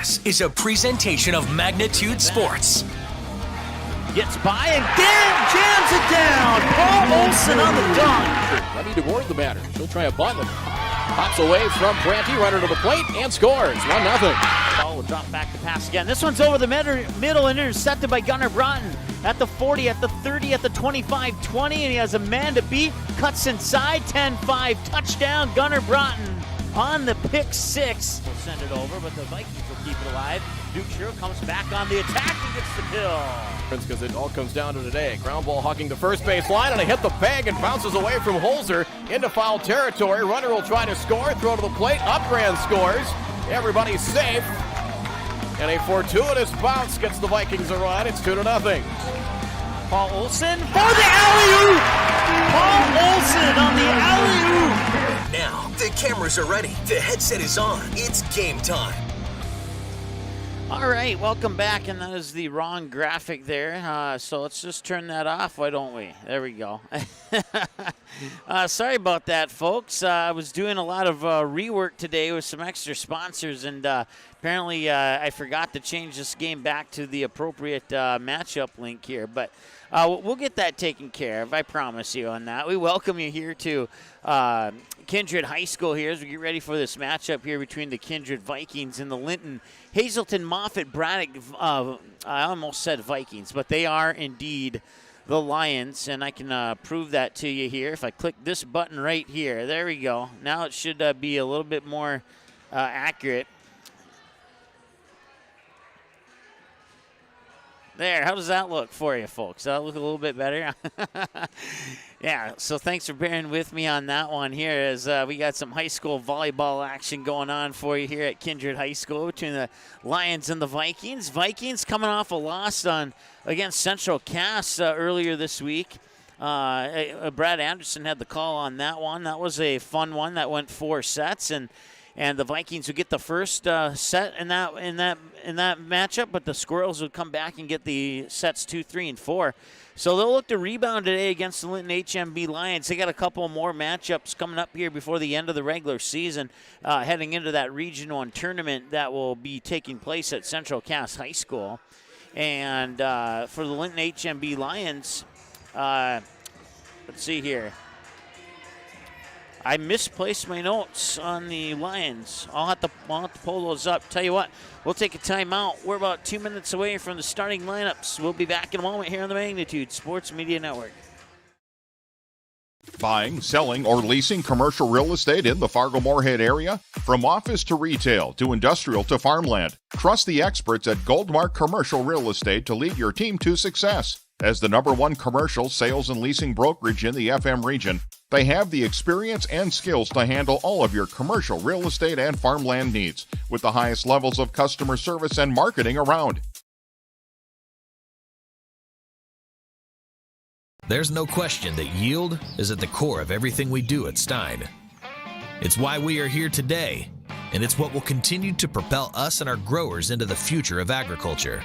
This is a presentation of Magnitude Sports. Gets by and jams it down. Paul Olsen on the dunk. Ready to board the batter. She'll try a bunt. Pops away from Branty, runner to the plate, and scores. 1-0. Ball will drop back to pass again. This one's over the middle and intercepted by Gunnar Broughton. At the 40, at the 30, at the 25, 20, and he has a man to beat. Cuts inside, 10-5, touchdown, Gunnar Broughton on the pick six. We'll send it over, but the Vikings will keep it alive. Duke Shiro comes back on the attack and gets the kill. Because it all comes down to today. Ground ball hugging the first base line, and it hit the peg and bounces away from Holzer into foul territory. Runner will try to score, throw to the plate, Upbrand scores. Everybody's safe. And a fortuitous bounce gets the Vikings a run. It's 2-0. Paul Olsen for the alley-oop! Paul Olsen on the alley-oop! Now, the cameras are ready. The headset is on. It's game time. All right, welcome back, and that is the wrong graphic there. So let's just turn that off, why don't we? There we go. Sorry about that, folks. I was doing a lot of rework today with some extra sponsors, and apparently I forgot to change this game back to the appropriate matchup link here. But we'll get that taken care of, I promise you on that. We welcome you here to Kindred High School here as we get ready for this matchup here between the Kindred Vikings and the Linton Hazelton-Moffit-Braddock, I almost said Vikings, but they are indeed the Lions, and I can prove that to you here. If I click this button right here, there we go. Now it should be a little bit more accurate. There, how does that look for you, folks? Does that look a little bit better? Yeah, so thanks for bearing with me on that one here as we got some high school volleyball action going on for you here at Kindred High School between the Lions and the Vikings. Vikings coming off a loss against Central Cass earlier this week. Brad Anderson had the call on that one. That was a fun one that went 4 sets, and the Vikings would get the first set in that matchup, but the Squirrels would come back and get the sets 2, 3, and 4. So they'll look to rebound today against the Linton HMB Lions. They got a couple more matchups coming up here before the end of the regular season, heading into that Region 1 tournament that will be taking place at Central Cass High School. And for the Linton HMB Lions, let's see here. I misplaced my notes on the Lions. I'll have to pull those up. Tell you what, we'll take a timeout. We're about 2 minutes away from the starting lineups. We'll be back in a moment here on the Magnitude Sports Media Network. Buying, selling, or leasing commercial real estate in the Fargo-Moorhead area? From office to retail to industrial to farmland, trust the experts at Goldmark Commercial Real Estate to lead your team to success. As the #1 commercial sales and leasing brokerage in the FM region, they have the experience and skills to handle all of your commercial real estate and farmland needs with the highest levels of customer service and marketing around. There's no question that yield is at the core of everything we do at Stein. It's why we are here today, and it's what will continue to propel us and our growers into the future of agriculture.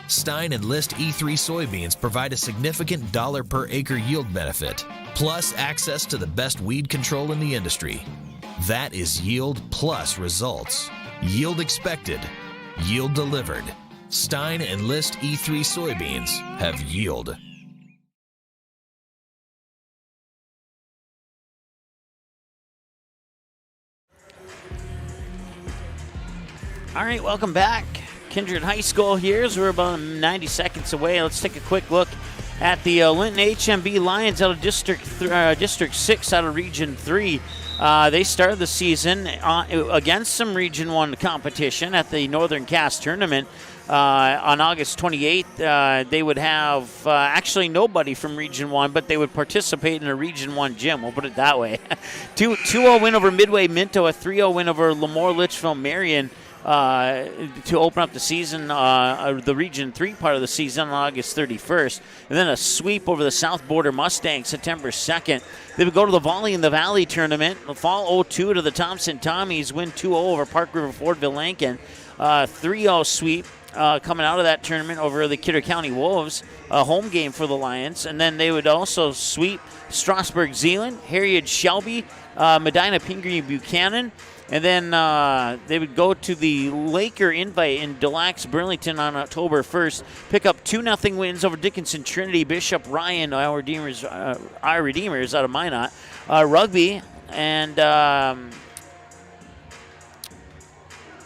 Stein Enlist E3 soybeans provide a significant dollar per acre yield benefit, plus access to the best weed control in the industry. That is yield plus results. Yield expected, yield delivered. Stein Enlist E3 soybeans have yield. All right, welcome back. Kindred High School here, as we're about 90 seconds away. Let's take a quick look at the Linton HMB Lions out of District 6 out of Region 3. They started the season against some Region 1 competition at the Northern Cass Tournament. On August 28th, they would have actually nobody from Region 1, but they would participate in a Region 1 gym. We'll put it that way. 2-0 win over Midway Minto, a 3-0 win over Lemoore Litchfield Marion. To open up the season, the Region 3 part of the season on August 31st. And then a sweep over the South Border Mustangs September 2nd. They would go to the Volley in the Valley tournament, fall 0-2 to the Thompson Tommies, win 2-0 over Park River Fordville Lankin. 3-0 sweep coming out of that tournament over the Kidder County Wolves, a home game for the Lions. And then they would also sweep Strasburg Zeeland, Harriet Shelby, Medina Pingree Buchanan, And then they would go to the Laker Invite in Des Lacs, Burlington on October 1st, pick up 2-0 wins over Dickinson Trinity, Bishop Ryan, our Redeemers out of Minot, Rugby, and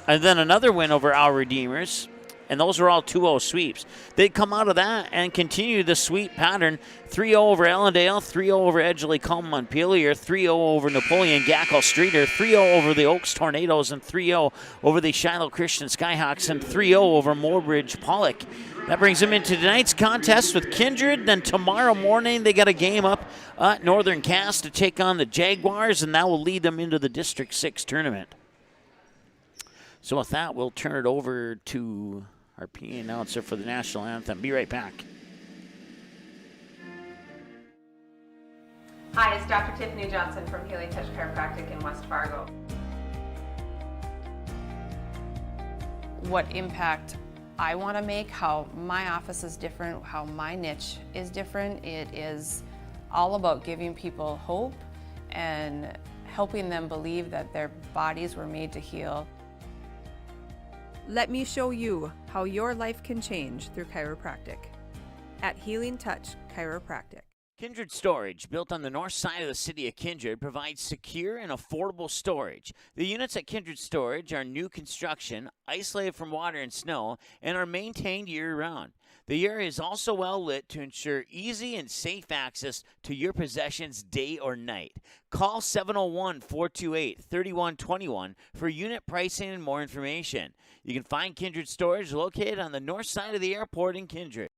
then another win over our Redeemers. And those were all 2-0 sweeps. They'd come out of that and continue the sweep pattern. 3-0 over Ellendale, 3-0 over Edgeley Culm Montpelier, 3-0 over Napoleon Gackle Streeter, 3-0 over the Oaks Tornadoes, and 3-0 over the Shiloh Christian Skyhawks, and 3-0 over Moorbridge Pollock. That brings them into tonight's contest with Kindred. Then tomorrow morning they got a game up at Northern Cass to take on the Jaguars, and that will lead them into the District 6 tournament. So with that, we'll turn it over to our PA announcer for the national anthem. Be right back. Hi, it's Dr. Tiffany Johnson from Healing Touch Chiropractic in West Fargo. What impact I want to make, how my office is different, how my niche is different. It is all about giving people hope and helping them believe that their bodies were made to heal. Let me show you how your life can change through chiropractic at Healing Touch Chiropractic. Kindred Storage, built on the north side of the city of Kindred, provides secure and affordable storage. The units at Kindred Storage are new construction, isolated from water and snow, and are maintained year-round. The area is also well lit to ensure easy and safe access to your possessions day or night. Call 701-428-3121 for unit pricing and more information. You can find Kindred Storage located on the north side of the airport in Kindred.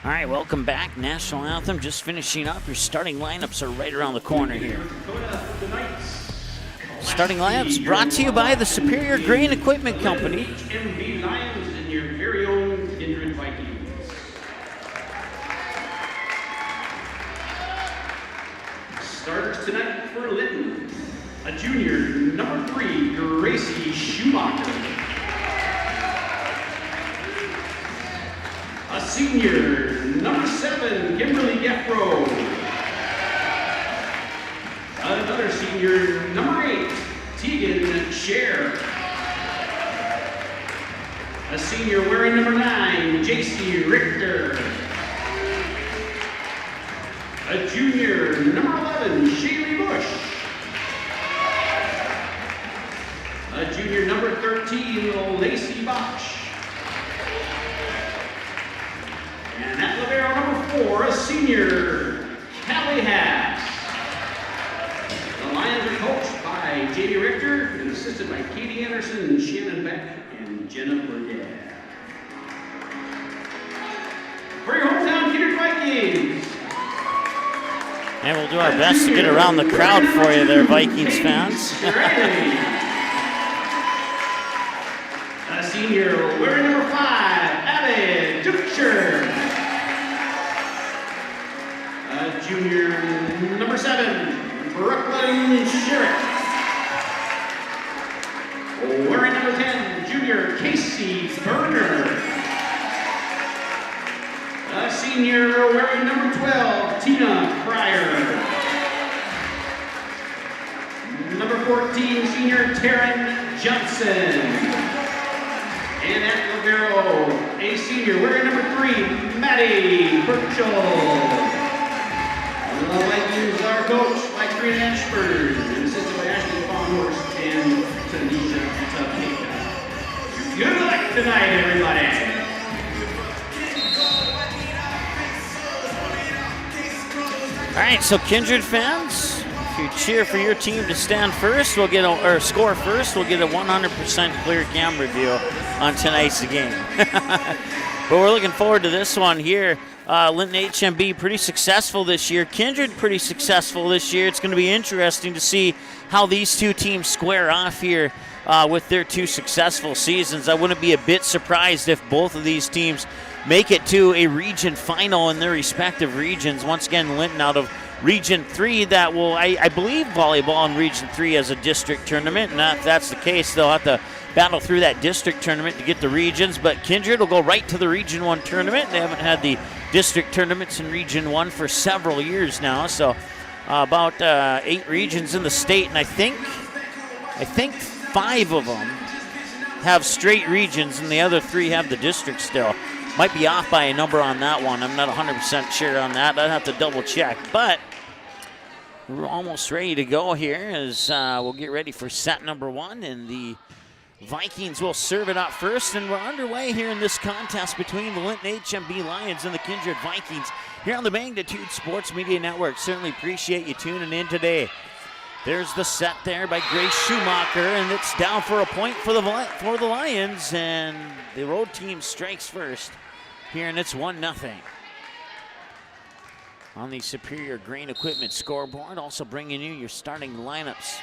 All right, welcome back. National Anthem just finishing up. Your starting lineups are right around the corner here. Starting lineups brought to you by the Superior Grain Equipment Company. HMB Lions and your very own Kindred Vikings. Starters tonight for Linton, a junior, number 3, Gracie Schumacher. A senior, number 7, Kimberly Geffro. Another senior, number 8, Tegan Scher. A senior wearing number 9, JC Richter. A junior, number 11, Shaylee Bush. A junior, number 13, Lacey Bosch. And at libero number 4, a senior, Callie Haas. The Lions are coached by J.D. Richter and assisted by Katie Anderson, Shannon Beck, and Jenna Burdett. For your hometown Kindred Vikings. And we'll do our best to get around the crowd for you there, Vikings fans. A senior wearing number 5, Abby Ducher. A junior, number 7, Brooklyn Sherrick. Wearing number 10, junior Casey Berger. A senior wearing number 12, Tina Pryor. Number 14, senior Taryn Johnson. And at libero, a senior wearing number 3, Maddie Burchell. The Vikings are coached by Karina Ashford and assisted by Ashley Fawnhorst and Tanisha Tapeka. Good luck tonight, everybody. All right, so Kindred fans, if you cheer for your team to stand first, we'll get score first. We'll get a 100% clear cam review on tonight's game. But we're looking forward to this one here. Linton HMB pretty successful this year. Kindred pretty successful this year. It's going to be interesting to see how these two teams square off here with their 2 successful seasons. I wouldn't be a bit surprised if both of these teams make it to a region final in their respective regions. Once again, Linton out of Region 3 that will, I believe volleyball in Region 3 has a district tournament, and if that's the case, they'll have to battle through that district tournament to get the regions, but Kindred will go right to the Region 1 tournament. They haven't had the district tournaments in Region 1 for several years now, so about 8 regions in the state, and I think 5 of them have straight regions, and the other 3 have the district still. Might be off by a number on that one. I'm not 100% sure on that. I'd have to double check, but we're almost ready to go here as we'll get ready for set number 1, and the Vikings will serve it up first, and we're underway here in this contest between the Linton HMB Lions and the Kindred Vikings here on the Magnitude Sports Media Network. Certainly appreciate you tuning in today. There's the set there by Grace Schumacher, and it's down for a point for the Lions, and the road team strikes first here, and it's 1-0. On the Superior Grain Equipment scoreboard, also bringing you your starting lineups.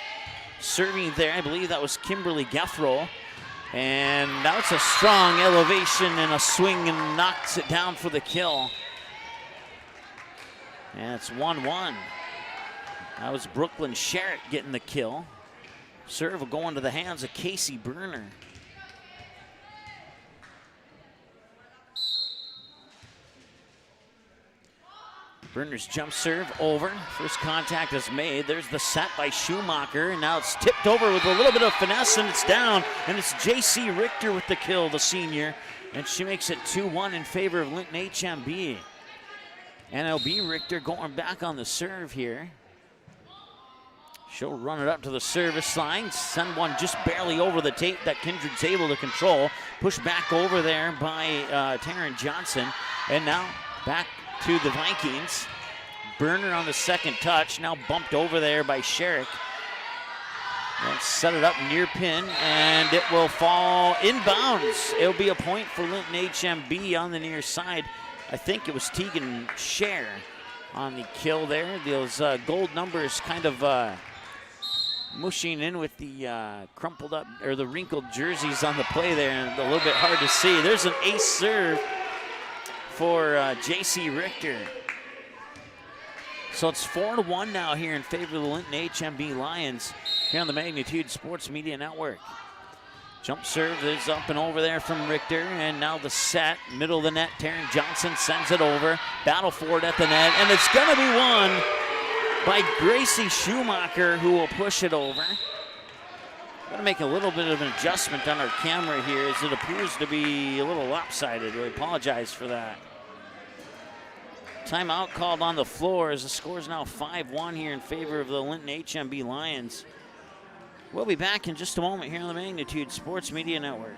Serving there, I believe that was Kimberly Geffrow. And now it's a strong elevation and a swing and knocks it down for the kill. And it's 1-1. That was Brooklyn Sherritt getting the kill. Serve will go into the hands of Casey Berner. Berner's jump serve over. First contact is made. There's the set by Schumacher, and now it's tipped over with a little bit of finesse, and it's down. And it's J.C. Richter with the kill, the senior. And she makes it 2-1 in favor of Linton HMB. NLB Richter going back on the serve here. She'll run it up to the service line. Send one just barely over the tape that Kindred's able to control. Push back over there by Taryn Johnson. And now back to the Vikings. Berner on the second touch, now bumped over there by Sherrick. Let's set it up near pin, and it will fall inbounds. It'll be a point for Linton HMB on the near side. I think it was Tegan Scher on the kill there. Those gold numbers kind of mushing in with the crumpled up, or the wrinkled jerseys on the play there, and a little bit hard to see. There's an ace serve for J.C. Richter. So it's 4-1 now here in favor of the Linton HMB Lions here on the Magnitude Sports Media Network. Jump serve is up and over there from Richter, and now the set, middle of the net, Taryn Johnson sends it over, battle for it at the net, and it's gonna be won by Gracie Schumacher, who will push it over. Got to make a little bit of an adjustment on our camera here as it appears to be a little lopsided. We apologize for that. Timeout called on the floor as the score is now 5-1 here in favor of the Linton HMB Lions. We'll be back in just a moment here on the Magnitude Sports Media Network.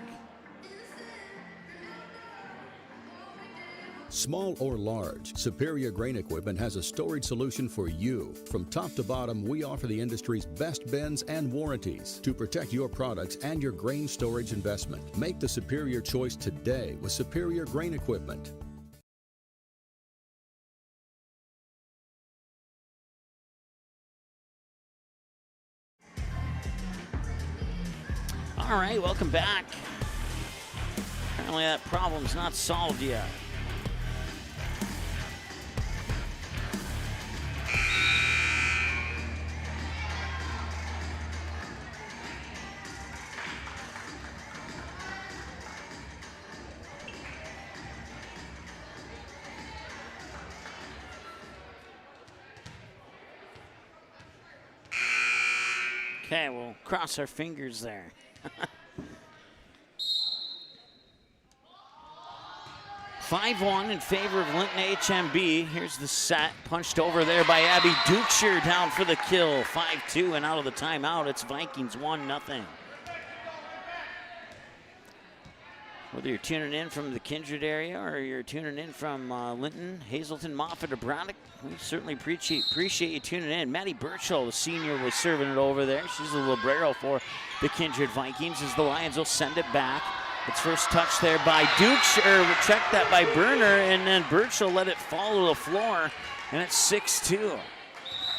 Small or large, Superior Grain Equipment has a storage solution for you. From top to bottom, we offer the industry's best bins and warranties to protect your products and your grain storage investment. Make the superior choice today with Superior Grain Equipment. All right, welcome back. Apparently that problem's not solved yet. Okay, we'll cross our fingers there. 5-1 in favor of Linton HMB. Here's the set, punched over there by Abby Dukeshire, down for the kill. 5-2, and out of the timeout, it's Vikings 1-0. Whether you're tuning in from the Kindred area or you're tuning in from Linton, Hazelton-Moffit, or Braddock, we certainly appreciate you tuning in. Maddie Burchell, the senior, was serving it over there. She's the librero for the Kindred Vikings as the Lions will send it back. It's first touch there by Dukeshire, checked that by Berner, and then Burchell let it fall to the floor, and it's 6-2.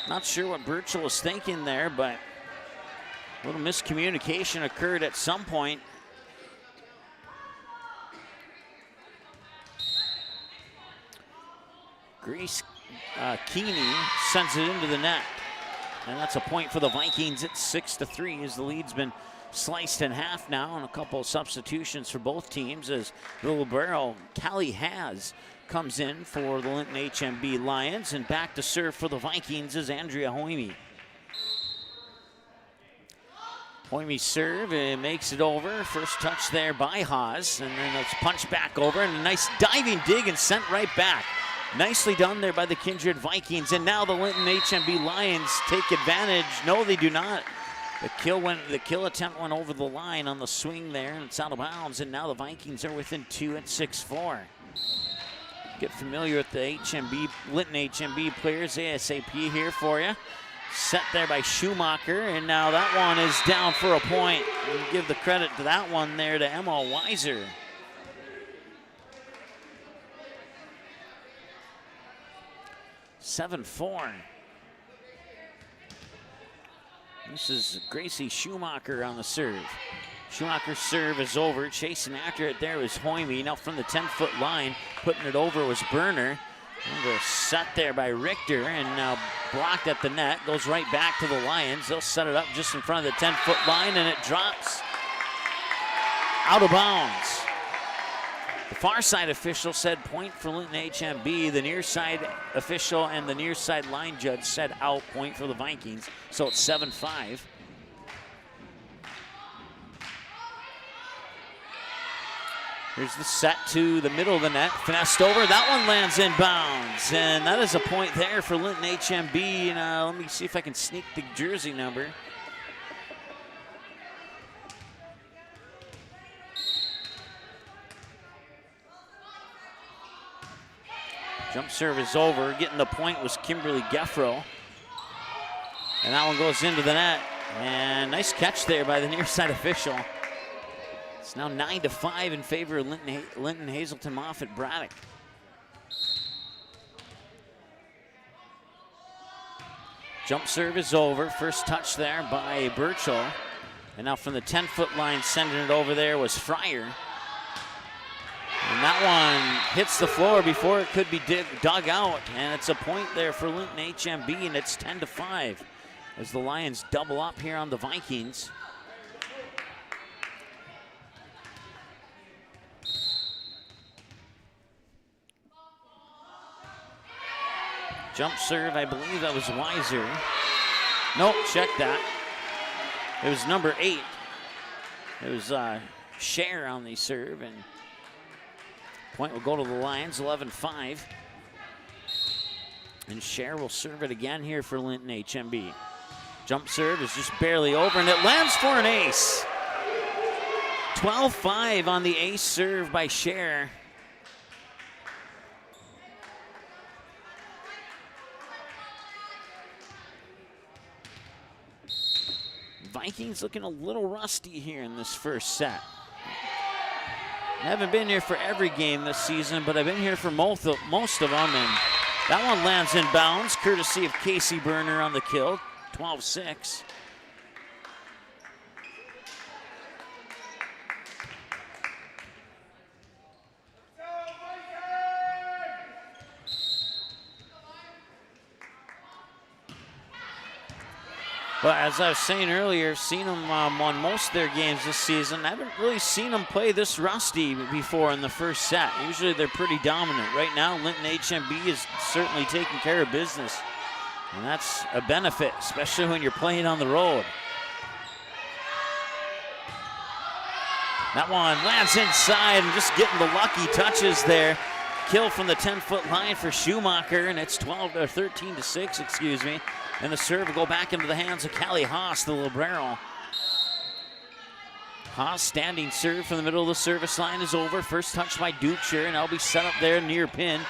Not sure what Burchell was thinking there, but a little miscommunication occurred at some point. Grace Keeney sends it into the net. And that's a point for the Vikings. It's 6-3 as the lead's been sliced in half now, and a couple of substitutions for both teams as the libero Callie Has comes in for the Linton HMB Lions, and back to serve for the Vikings is Andrea Hoyme. Hoyme's serve and makes it over. First touch there by Haas, and then it's punched back over, and a nice diving dig and sent right back. Nicely done there by the Kindred Vikings, and now the Linton HMB Lions take advantage. No, they do not. The kill attempt went over the line on the swing there, and it's out of bounds, and now the Vikings are within 2 at 6-4. Get familiar with the Linton HMB players ASAP here for you. Set there by Schumacher, and now that one is down for a point. We'll give the credit to that one there to Emma Weiser. (7-4). This is Gracie Schumacher on the serve. Schumacher's serve is over. Chasing after it there was Hoyme. Now from the 10-foot line, putting it over was Berner. And a set there by Richter, and now blocked at the net. Goes right back to the Lions. They'll set it up just in front of the 10-foot line, and it drops out of bounds. The far side official said point for Linton HMB. The near side official and the near side line judge said out, point for the Vikings. So it's 7-5. Here's the set to the middle of the net. Finessed over. That one lands in bounds. And that is a point there for Linton HMB. And, let me see if I can sneak the jersey number. Jump serve is over. Getting the point was Kimberly Geffro. And that one goes into the net. And nice catch there by the near side official. It's now 9-5 in favor of Linton Hazelton-Moffit-Braddock. Jump serve is over. First touch there by Burchell. And now from the 10-foot line, sending it over there was Fryer. And that one hits the floor before it could be dug out. And it's a point there for Linton HMB, and it's 10-5 as the Lions double up here on the Vikings. Jump serve, I believe that was Weiser. Nope, check that. It was number 8. It was Cher on the serve, and point will go to the Lions, 11-5. And Cher will serve it again here for Linton HMB. Jump serve is just barely over, and it lands for an ace. 12-5 on the ace serve by Cher. Vikings looking a little rusty here in this first set. I haven't been here for every game this season, but I've been here for most of them, and that one lands in bounds, courtesy of Casey Berner on the kill, 12-6. But as I was saying earlier, seen them on most of their games this season. I haven't really seen them play this rusty before in the first set. Usually they're pretty dominant. Right now, Linton HMB is certainly taking care of business. And that's a benefit, especially when you're playing on the road. That one lands inside and just getting the lucky touches there. Kill from the 10-foot line for Schumacher, and it's 13-6, excuse me. And the serve will go back into the hands of Callie Haas, the libero. Haas standing serve from the middle of the service line is over. First touch by Dukeshire, and that'll be set up there near pin.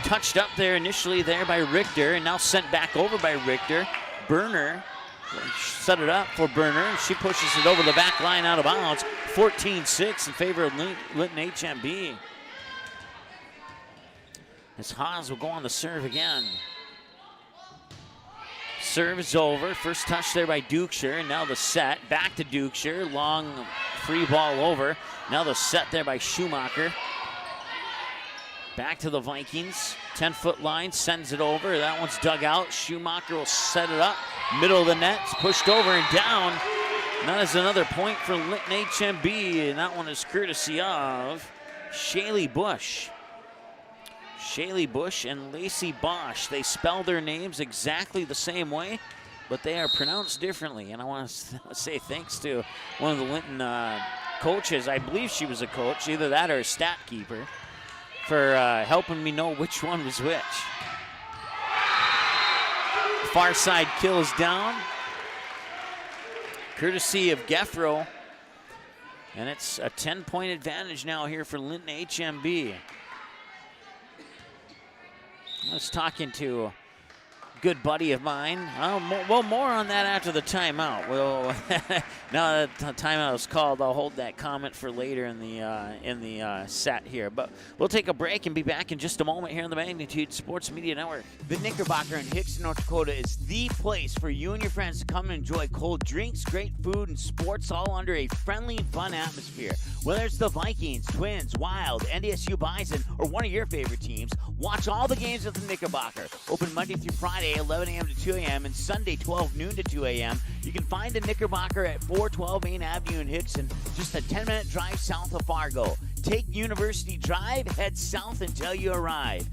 Touched up there initially there by Richter, and now sent back over by Richter. Berner set it up for Berner, and she pushes it over the back line out of bounds. 14-6 in favor of Linton HMB. As Haas will go on the serve again. Serve is over. First touch there by Dukeshire, and now the set. Back to Dukeshire. Long free ball over. Now the set there by Schumacher. Back to the Vikings. 10-foot line, sends it over. That one's dug out. Schumacher will set it up. Middle of the net, it's pushed over and down. And that is another point for Linton HMB, and that one is courtesy of Shaylee Bush. Shaylee Bush and Lacey Bosch. They spell their names exactly the same way, but they are pronounced differently. And I want to say thanks to one of the Linton coaches. I believe she was a coach, either that or a stat keeper, for helping me know which one was which. Far side kill is down, courtesy of Geffro. And it's a 10-point advantage now here for Linton HMB. I was talking to a good buddy of mine. Well, more on that after the timeout. Now that the timeout is called, I'll hold that comment for later in the set here. But we'll take a break and be back in just a moment here on the Magnitude Sports Media Network. The Knickerbocker in Hickson, North Dakota is the place for you and your friends to come and enjoy cold drinks, great food, and sports all under a friendly and fun atmosphere. Whether it's the Vikings, Twins, Wild, NDSU Bison, or one of your favorite teams, watch all the games at the Knickerbocker. Open Monday through Friday, 11 a.m. to 2 a.m., and Sunday, 12 noon to 2 a.m. You can find the Knickerbocker at 412 Main Avenue in Hickson, just a 10-minute drive south of Fargo. Take University Drive, head south until you arrive.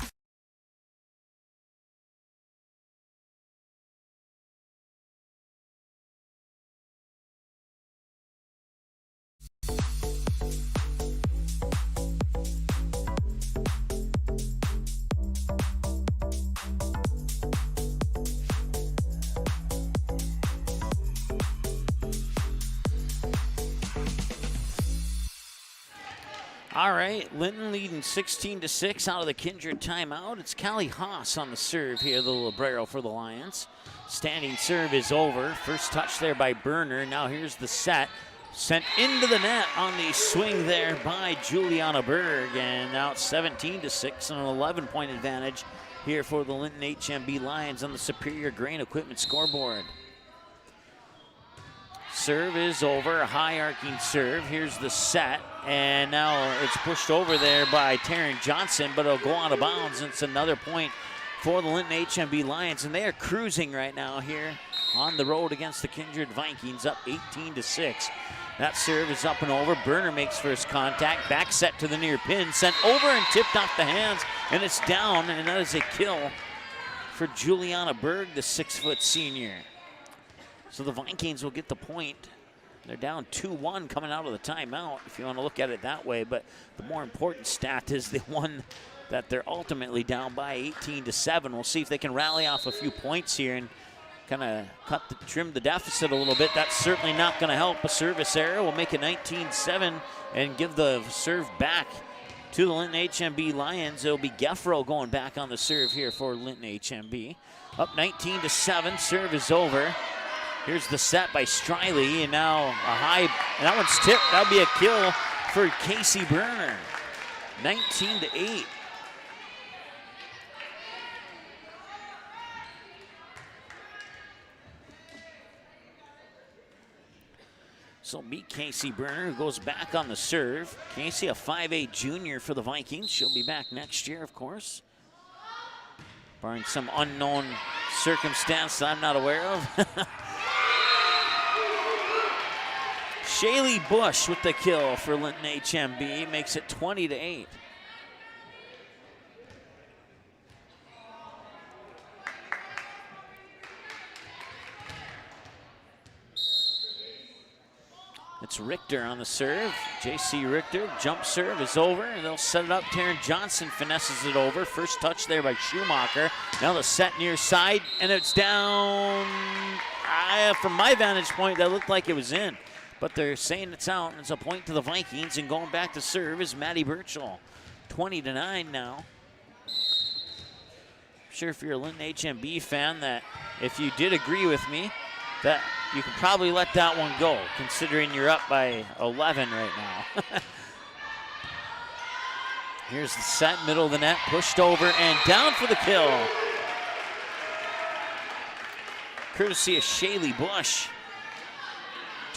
All right, Linton leading 16-6 out of the Kindred timeout. It's Callie Haas on the serve here, the libero for the Lions. Standing serve is over. First touch there by Berner. Now here's the set. Sent into the net on the swing there by Juliana Berg. And now it's 17-6 and an 11-point advantage here for the Linton HMB Lions on the Superior Grain Equipment scoreboard. Serve is over, a high arcing serve. Here's the set, and now it's pushed over there by Taryn Johnson, but it'll go out of bounds. And it's another point for the Linton HMB Lions, and they are cruising right now here on the road against the Kindred Vikings, up 18-6. That serve is up and over. Berner makes first contact, back set to the near pin, sent over and tipped off the hands, and it's down, and that is a kill for Juliana Berg, the 6-foot senior. So the Vikings will get the point. They're down 2-1 coming out of the timeout, if you want to look at it that way. But the more important stat is the one that they're ultimately down by 18-7. We'll see if they can rally off a few points here and kind of trim the deficit a little bit. That's certainly not going to help. A service error will make it 19-7 and give the serve back to the Linton HMB Lions. It'll be Geffro going back on the serve here for Linton HMB. Up 19-7, serve is over. Here's the set by Striley, and now a high, and that one's tipped. That'll be a kill for Casey Berner. 19-8. So beat Casey Berner, who goes back on the serve. Casey, a 5'8" junior for the Vikings. She'll be back next year, of course, barring some unknown circumstance that I'm not aware of. Shaylee Bush with the kill for Linton HMB, makes it 20-8. It's Richter on the serve. J.C. Richter, jump serve is over, and they'll set it up. Taryn Johnson finesses it over. First touch there by Schumacher. Now the set near side, and it's down. From my vantage point, that looked like it was in. But they're saying it's out, and it's a point to the Vikings, and going back to serve is Maddie Birchall. 20-9 now. I'm sure if you're a Linton HMB fan that if you did agree with me, that you could probably let that one go, considering you're up by 11 right now. Here's the set, middle of the net, pushed over and down for the kill. Courtesy of Shaylee Bush.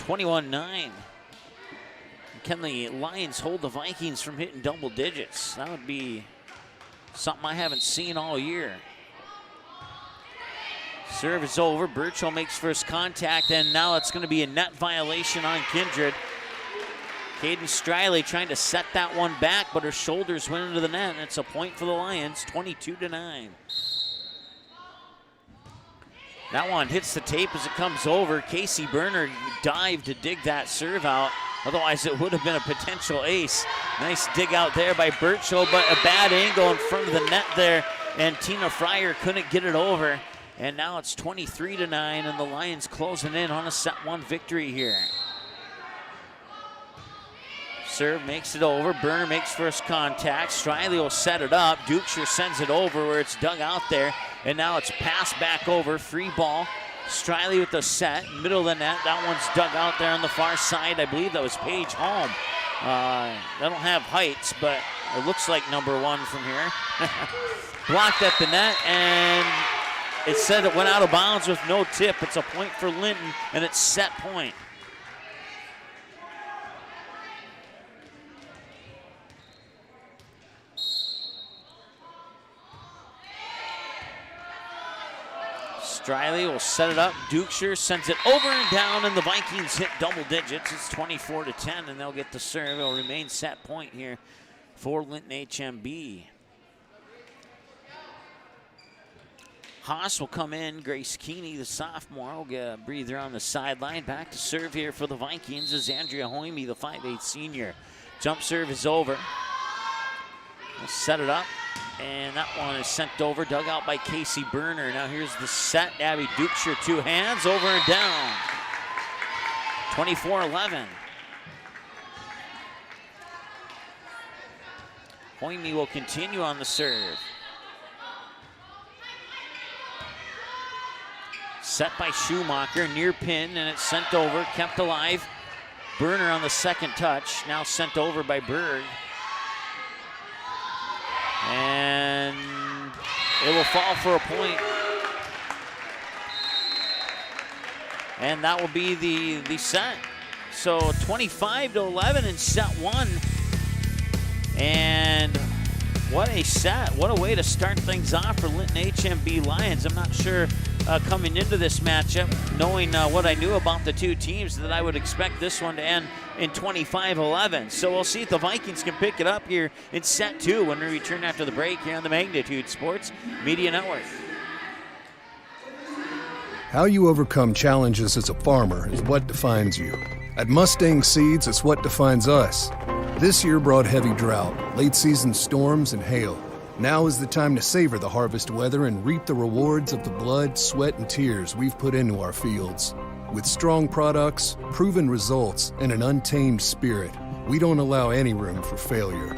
21-9. Can the Lions hold the Vikings from hitting double digits? That would be Something I haven't seen all year. Serve is over. Burchell makes first contact, and now it's going to be a net violation on Kindred. Caden Striley trying to set that one back, but her shoulders went into the net, and it's a point for the Lions, 22-9. That one hits the tape as it comes over. Casey Berner dived to dig that serve out. Otherwise, it would have been a potential ace. Nice dig out there by Burchell, but a bad angle in front of the net there, and Tina Fryer couldn't get it over. And now it's 23-9, and the Lions closing in on a set one victory here. Serve makes it over. Berner makes first contact. Striley will set it up. Dukeshire sends it over where it's dug out there. And now it's passed back over. Free ball. Striley with the set. Middle of the net. That one's dug out there on the far side. I believe that was Paige Holm. They don't have heights, but it looks like number one from here. Blocked at the net, and it said it went out of bounds with no tip. It's a point for Linton, and it's set point. Striley will set it up. Dukeshire sends it over and down, and the Vikings hit double digits. It's 24-10, and they'll get the serve. It'll remain set point here for Linton HMB. Haas will come in. Grace Keeney, the sophomore, will get a breather on the sideline. Back to serve here for the Vikings is Andrea Hoyme, the 5'8 senior. Jump serve is over. We'll set it up. And that one is sent over, dug out by Casey Berner. Now here's the set. Abby Dukeshire, two hands, over and down. 24-11. Hoyme will continue on the serve. Set by Schumacher, near pin, and it's sent over, kept alive. Berner on the second touch, now sent over by Berg. And it will fall for a point. And that will be the set. So 25-11 in set one. And what a set. What a way to start things off for Linton HMB Lions. I'm not sure coming into this matchup, knowing what I knew about the two teams, that I would expect this one to end in 25-11. So we'll see if the Vikings can pick it up here in set two when we return after the break here on the Magnitude Sports Media Network. How you overcome challenges as a farmer is what defines you. At Mustang Seeds, it's what defines us. This year brought heavy drought, late season storms, and hail. Now is the time to savor the harvest weather and reap the rewards of the blood, sweat, and tears we've put into our fields. With strong products, proven results, and an untamed spirit, we don't allow any room for failure.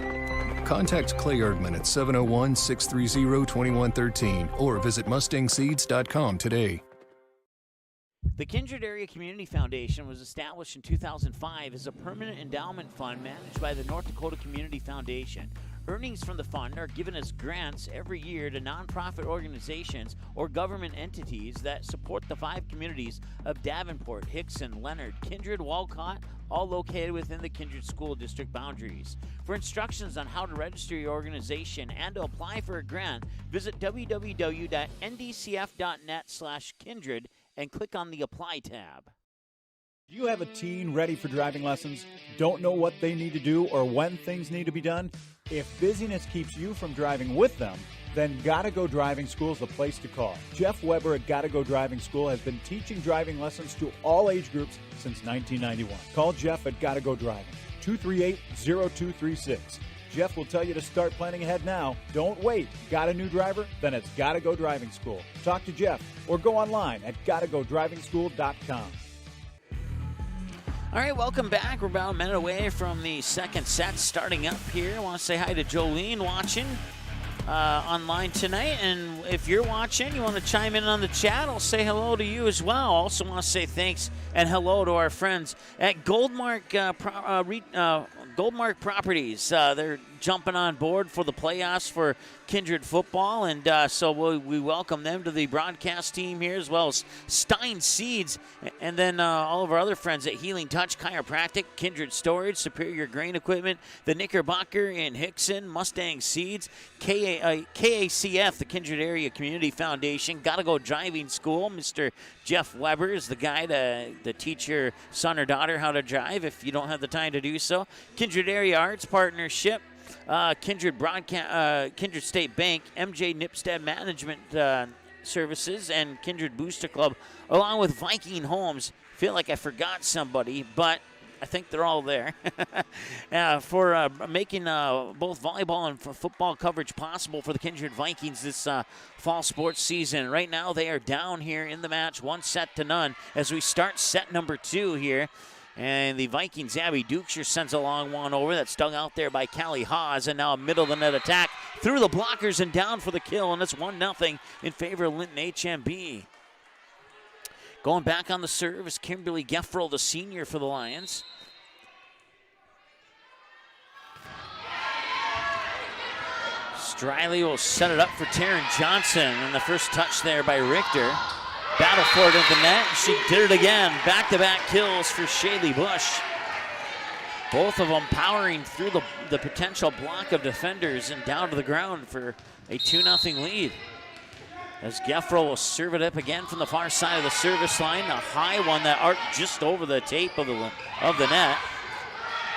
Contact Clay Erdman at 701-630-2113 or visit mustangseeds.com today. The Kindred Area Community Foundation was established in 2005 as a permanent endowment fund managed by the North Dakota Community Foundation. Earnings from the fund are given as grants every year to nonprofit organizations or government entities that support the 5 communities of Davenport, Hickson, Leonard, Kindred, Walcott, all located within the Kindred School District boundaries. For instructions on how to register your organization and to apply for a grant, visit www.ndcf.net/kindred and click on the Apply tab. Do you have a teen ready for driving lessons? Don't know what they need to do or when things need to be done? If busyness keeps you from driving with them, then Gotta Go Driving School is the place to call. Jeff Weber at Gotta Go Driving School has been teaching driving lessons to all age groups since 1991. Call Jeff at Gotta Go Driving, 238-0236. Jeff will tell you to start planning ahead now. Don't wait. Got a new driver? Then it's Gotta Go Driving School. Talk to Jeff or go online at gottagodrivingschool.com. All right, welcome back. We're about a minute away from the second set starting up here. I want to say hi to Jolene watching online tonight. And if you're watching, you want to chime in on the chat, I'll say hello to you as well. Also want to say thanks and hello to our friends at Goldmark Goldmark Properties, they're jumping on board for the playoffs for Kindred football, and so we welcome them to the broadcast team here, as well as Stein Seeds, and then all of our other friends at Healing Touch Chiropractic, Kindred Storage, Superior Grain Equipment, the Knickerbocker in Hickson, Mustang Seeds, KACF, the Kindred Area Community Foundation, Gotta Go Driving School. Mr. Jeff Weber is the guy to teach your son or daughter how to drive if you don't have the time to do so. Kindred Area Arts Partnership, Kindred State Bank, MJ Nipstead Management Services, and Kindred Booster Club, along with Viking Homes. Feel like I forgot somebody, but I think they're all there for making both volleyball and football coverage possible for the Kindred Vikings this fall sports season. Right now they are down here in the match, 1-0 as we start set number 2 here. And the Vikings, Abby Dukeshire sends a long one over. That's dug out there by Callie Haas. And now a middle-of-the-net attack through the blockers and down for the kill. And it's 1-0 in favor of Linton HMB. Going back on the serve is Kimberly Geffroll, the senior for the Lions. Striley will set it up for Taryn Johnson. And the first touch there by Richter. Battle for it in the net. She did it again. Back-to-back kills for Shaylee Bush. Both of them powering through the potential block of defenders and down to the ground for a 2-0 lead. As Geffroll will serve it up again from the far side of the service line. A high one that arced just over the tape of the net.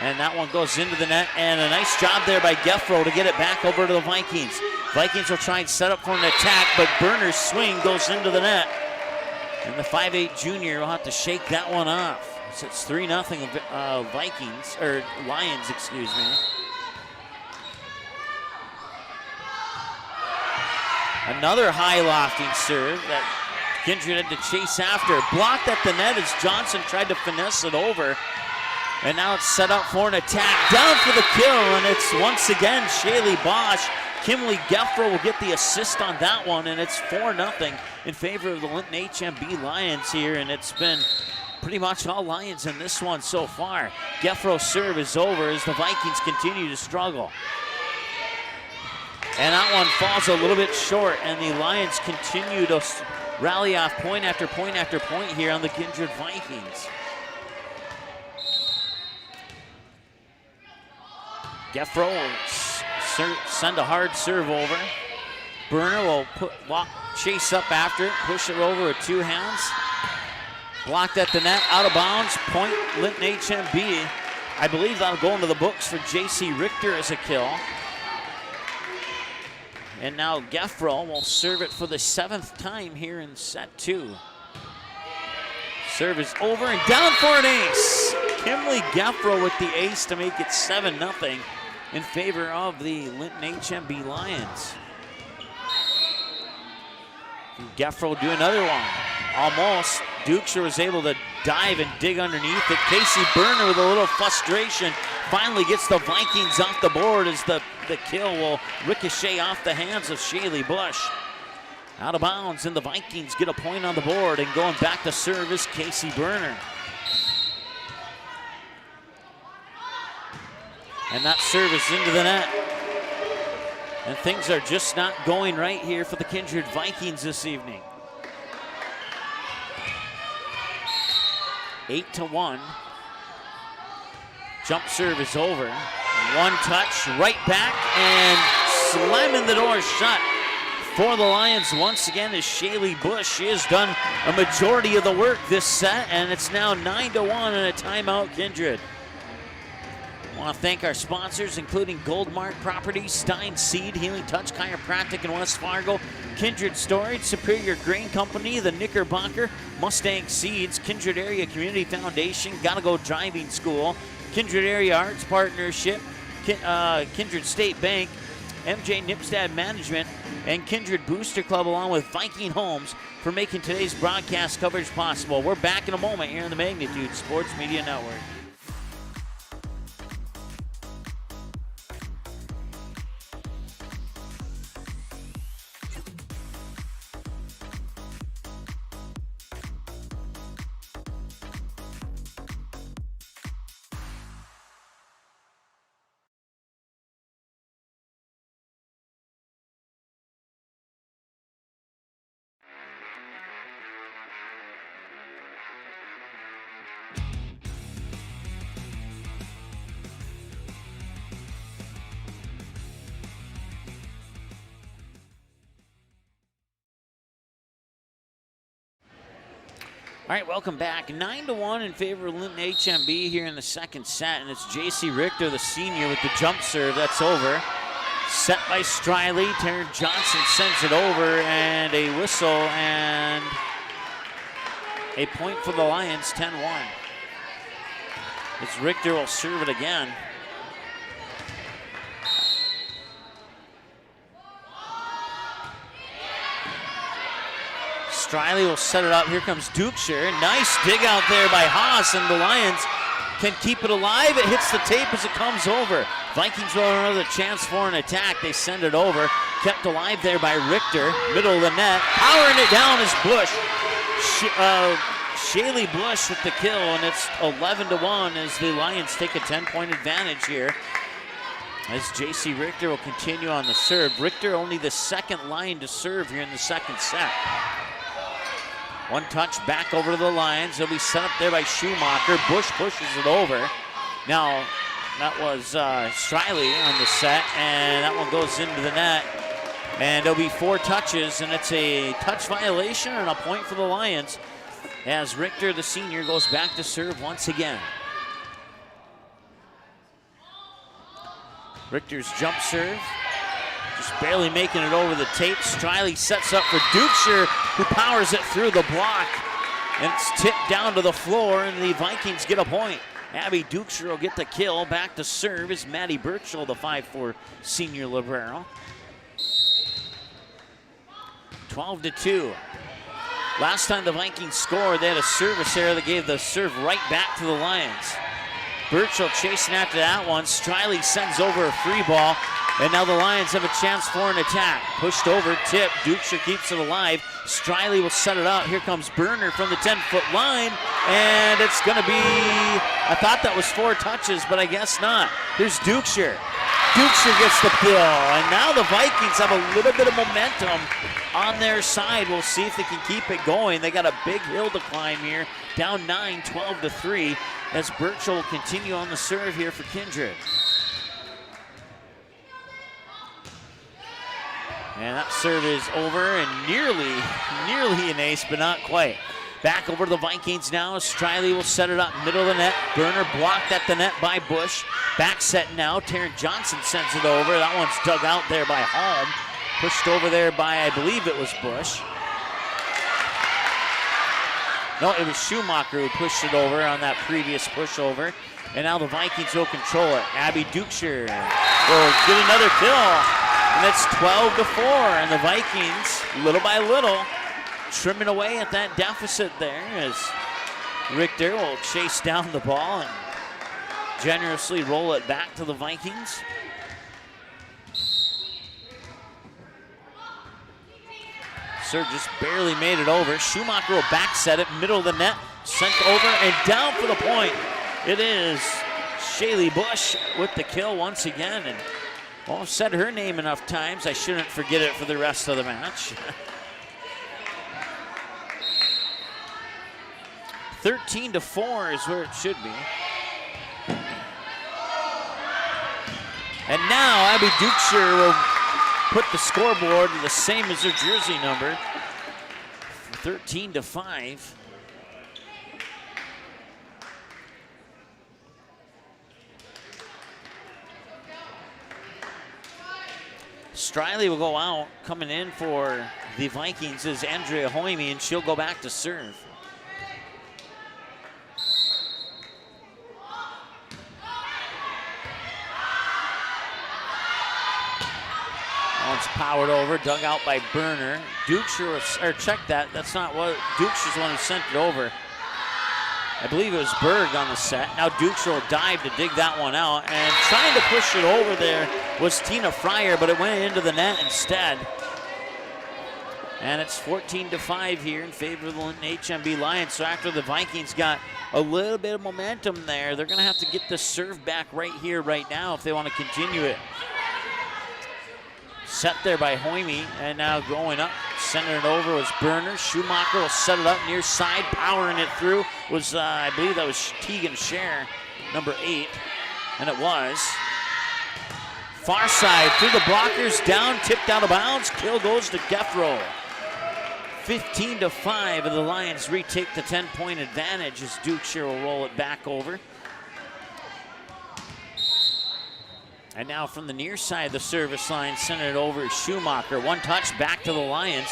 And that one goes into the net. And a nice job there by Geffroll to get it back over to the Vikings. Vikings will try and set up for an attack, but Berner's swing goes into the net. And the 5'8" junior will have to shake that one off. So it's 3-0 Vikings, or Lions, excuse me. Another high lofting serve that Kindred had to chase after. Blocked at the net as Johnson tried to finesse it over. And now it's set up for an attack. Down for the kill, and it's once again Shaylee Bosch. Kimberly Geffroll will get the assist on that one, and it's 4-0 in favor of the Linton HMB Lions here, and it's been pretty much all Lions in this one so far. Geffroll's serve is over as the Vikings continue to struggle. And that one falls a little bit short, and the Lions continue to rally off point after point after point here on the Kindred Vikings. Geffroll will send a hard serve over. Berner will chase up after it, push it over with two hands. Blocked at the net, out of bounds, point Linton HMB. I believe that'll go into the books for J.C. Richter as a kill. And now Geffroll will serve it for the 7th time here in set 2. Serve is over and down for an ace. Kimberly Geffroll with the ace to make it 7-0 in favor of the Linton HMB Lions. Geffroll do another one. Almost. Dukeshire was able to dive and dig underneath it. Casey Berner with a little frustration finally gets the Vikings off the board as the kill will ricochet off the hands of Shaylee Bush. Out of bounds, and the Vikings get a point on the board, and going back to serve is Casey Berner. And that serve is into the net. And things are just not going right here for the Kindred Vikings this evening. 8-1. Jump serve is over. One touch, right back, and slamming the door shut for the Lions once again is Shaylee Bush. She has done a majority of the work this set, and it's now 9-1 and a timeout, Kindred. I want to thank our sponsors, including Goldmark Properties, Stein Seed, Healing Touch Chiropractic in West Fargo, Kindred Storage, Superior Grain Company, the Knickerbocker, Mustang Seeds, Kindred Area Community Foundation, Gotta Go Driving School, Kindred Area Arts Partnership, Kindred State Bank, MJ Nipstead Management, and Kindred Booster Club, along with Viking Homes, for making today's broadcast coverage possible. We're back in a moment here on the Magnitude Sports Media Network. right, welcome back. 9-1 in favor of Linton HMB here in the second set, and it's J.C. Richter, the senior, with the jump serve. That's over. Set by Striley. Taryn Johnson sends it over, and a whistle, and a point for the Lions, 10-1. As Richter will serve it again. Striley will set it up. Here comes Dukeshire. Nice dig out there by Haas, and the Lions can keep it alive. It hits the tape as it comes over. Vikings will have another chance for an attack. They send it over. Kept alive there by Richter. Middle of the net. Powering it down is Bush. Shaylee Bush with the kill, and it's 11-1 as the Lions take a 10-point advantage here. As J.C. Richter will continue on the serve. Richter only the second line to serve here in the second set. One touch back over to the Lions. They'll be set up there by Schumacher. Bush pushes it over. Now, that was Striley on the set, and that one goes into the net. And there'll be 4 touches, and it's a touch violation and a point for the Lions as Richter, the senior, goes back to serve once again. Richter's jump serve. Just barely making it over the tape. Striley sets up for Dukeshire, who powers it through the block. And it's tipped down to the floor, and the Vikings get a point. Abby Dukeshire will get the kill. Back to serve is Maddie Birchall, the 5'4" senior libero. 12-2. Last time the Vikings scored, they had a service error that gave the serve right back to the Lions. Birchall chasing after that one. Striley sends over a free ball, and now the Lions have a chance for an attack. Pushed over, tip. Dukeshire keeps it alive. Striley will set it up. Here comes Burner from the 10-foot line, and it's going to be, I thought that was 4 touches, but I guess not. Here's Dukeshire. Dukeshire gets the kill, and now the Vikings have a little bit of momentum on their side. We'll see if they can keep it going. They got a big hill to climb here. Down 9, 12-3, as Birchall will continue on the serve here for Kindred. And that serve is over and nearly an ace, but not quite. Back over to the Vikings now. Striley will set it up middle of the net. Burner blocked at the net by Bush. Back set now. Taryn Johnson sends it over. That one's dug out there by Holm. Pushed over there by, I believe it was Bush. No, it was Schumacher who pushed it over on that previous pushover. And now the Vikings will control it. Abby Dukeshire will get another kill. And it's 12-4. And the Vikings, little by little, trimming away at that deficit there as Richter will chase down the ball and generously roll it back to the Vikings. Serve just barely made it over. Schumacher will back set it, middle of the net, sent over and down for the point. It is Shaylee Bush with the kill once again. And well, I've said her name enough times, I shouldn't forget it for the rest of the match. 13-4 is where it should be. And now Abby Dukeshire will put the scoreboard the same as her jersey number. 13-5. Striley will go out. Coming in for the Vikings is Andrea Hoyme, and she'll go back to serve. It's powered over, dug out by Burner. Dukeshire, or check that, that's not what, Dukeshire's the one who sent it over. I believe it was Berg on the set. Now Dukeshire will dive to dig that one out, and trying to push it over there was Tina Fryer, but it went into the net instead. And it's 14-5 here in favor of the Linton HMB Lions. So after the Vikings got a little bit of momentum there, they're gonna have to get the serve back right here, right now if they want to continue it. Set there by Hoyme, and now going up, sending it over was Burner. Schumacher will set it up near side, powering it through was, I believe that was Tegan Scher, number 8, and it was. Far side, through the blockers, down, tipped out of bounds, kill goes to Geffro. 15-5, and the Lions retake the 10-point advantage as Dukeshire will roll it back over. And now from the near side of the service line, sending it over to Schumacher. One touch back to the Lions.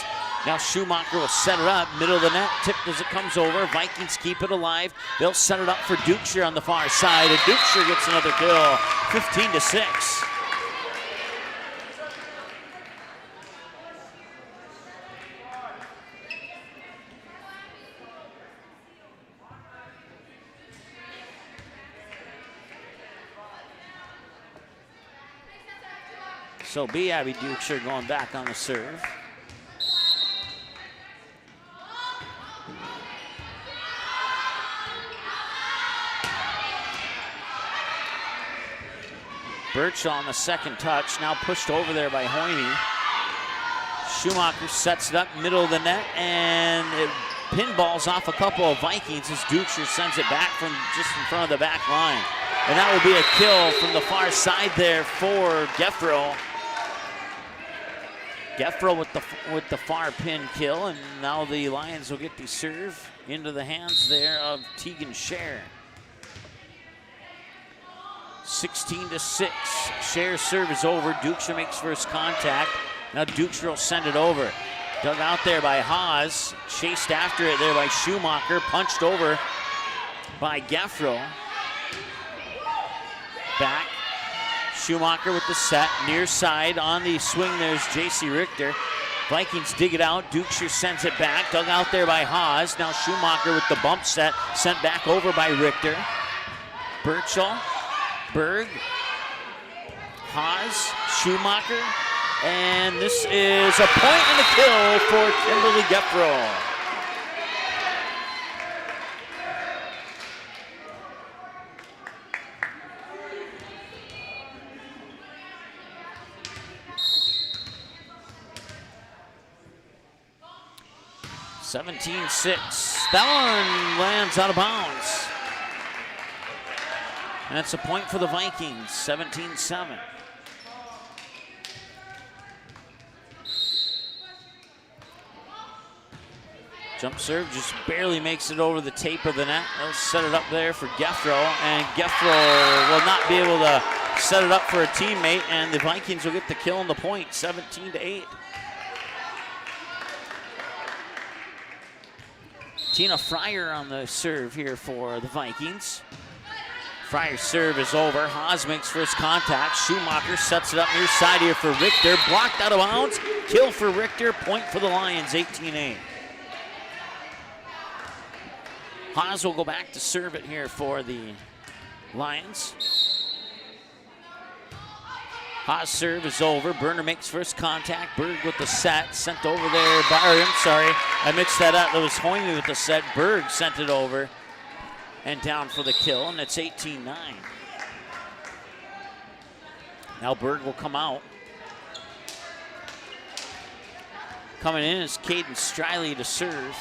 Now Schumacher will set it up, middle of the net, tipped as it comes over. Vikings keep it alive. They'll set it up for Dukeshire on the far side, and Dukeshire gets another kill, 15-6. So be Abby Dukeshire going back on the serve. Birchall on the second touch, now pushed over there by Hoyne. Schumacher sets it up middle of the net, and it pinballs off a couple of Vikings as Dukeshire sends it back from just in front of the back line. And that will be a kill from the far side there for Geffro. Geffro with the far pin kill, and now the Lions will get the serve into the hands there of Tegan Scher. 16-6. Scher's serve is over. Dukeshire makes first contact. Now Dukeshire will send it over. Dug out there by Haas. Chased after it there by Schumacher. Punched over by Geffro. Back. Schumacher with the set. Near side on the swing. There's J.C. Richter. Vikings dig it out. Dukeshire sends it back. Dug out there by Haas. Now Schumacher with the bump set. Sent back over by Richter. Birchall. Berg, Haas, Schumacher, and this is a point and a kill for Kimberly Geffro. That one lands out of bounds. And that's a point for the Vikings, 17-7. Jump serve just barely makes it over the tape of the net. They'll set it up there for Geffro, and Geffro will not be able to set it up for a teammate, and the Vikings will get the kill on the point, 17-8. Tina Fryer on the serve here for the Vikings. Fryer's serve is over. Haas makes first contact. Schumacher sets it up near side here for Richter. Blocked out of bounds. Kill for Richter. Point for the Lions, 18-8. Haas will go back to serve it here for the Lions. Haas serve is over. Berner makes first contact. Berg with the set. Sent over there by, I mixed that up. It was Hoyme with the set. Berg sent it over and down for the kill, and it's 18-9. Now Berg will come out. Coming in is Caden Striley to serve.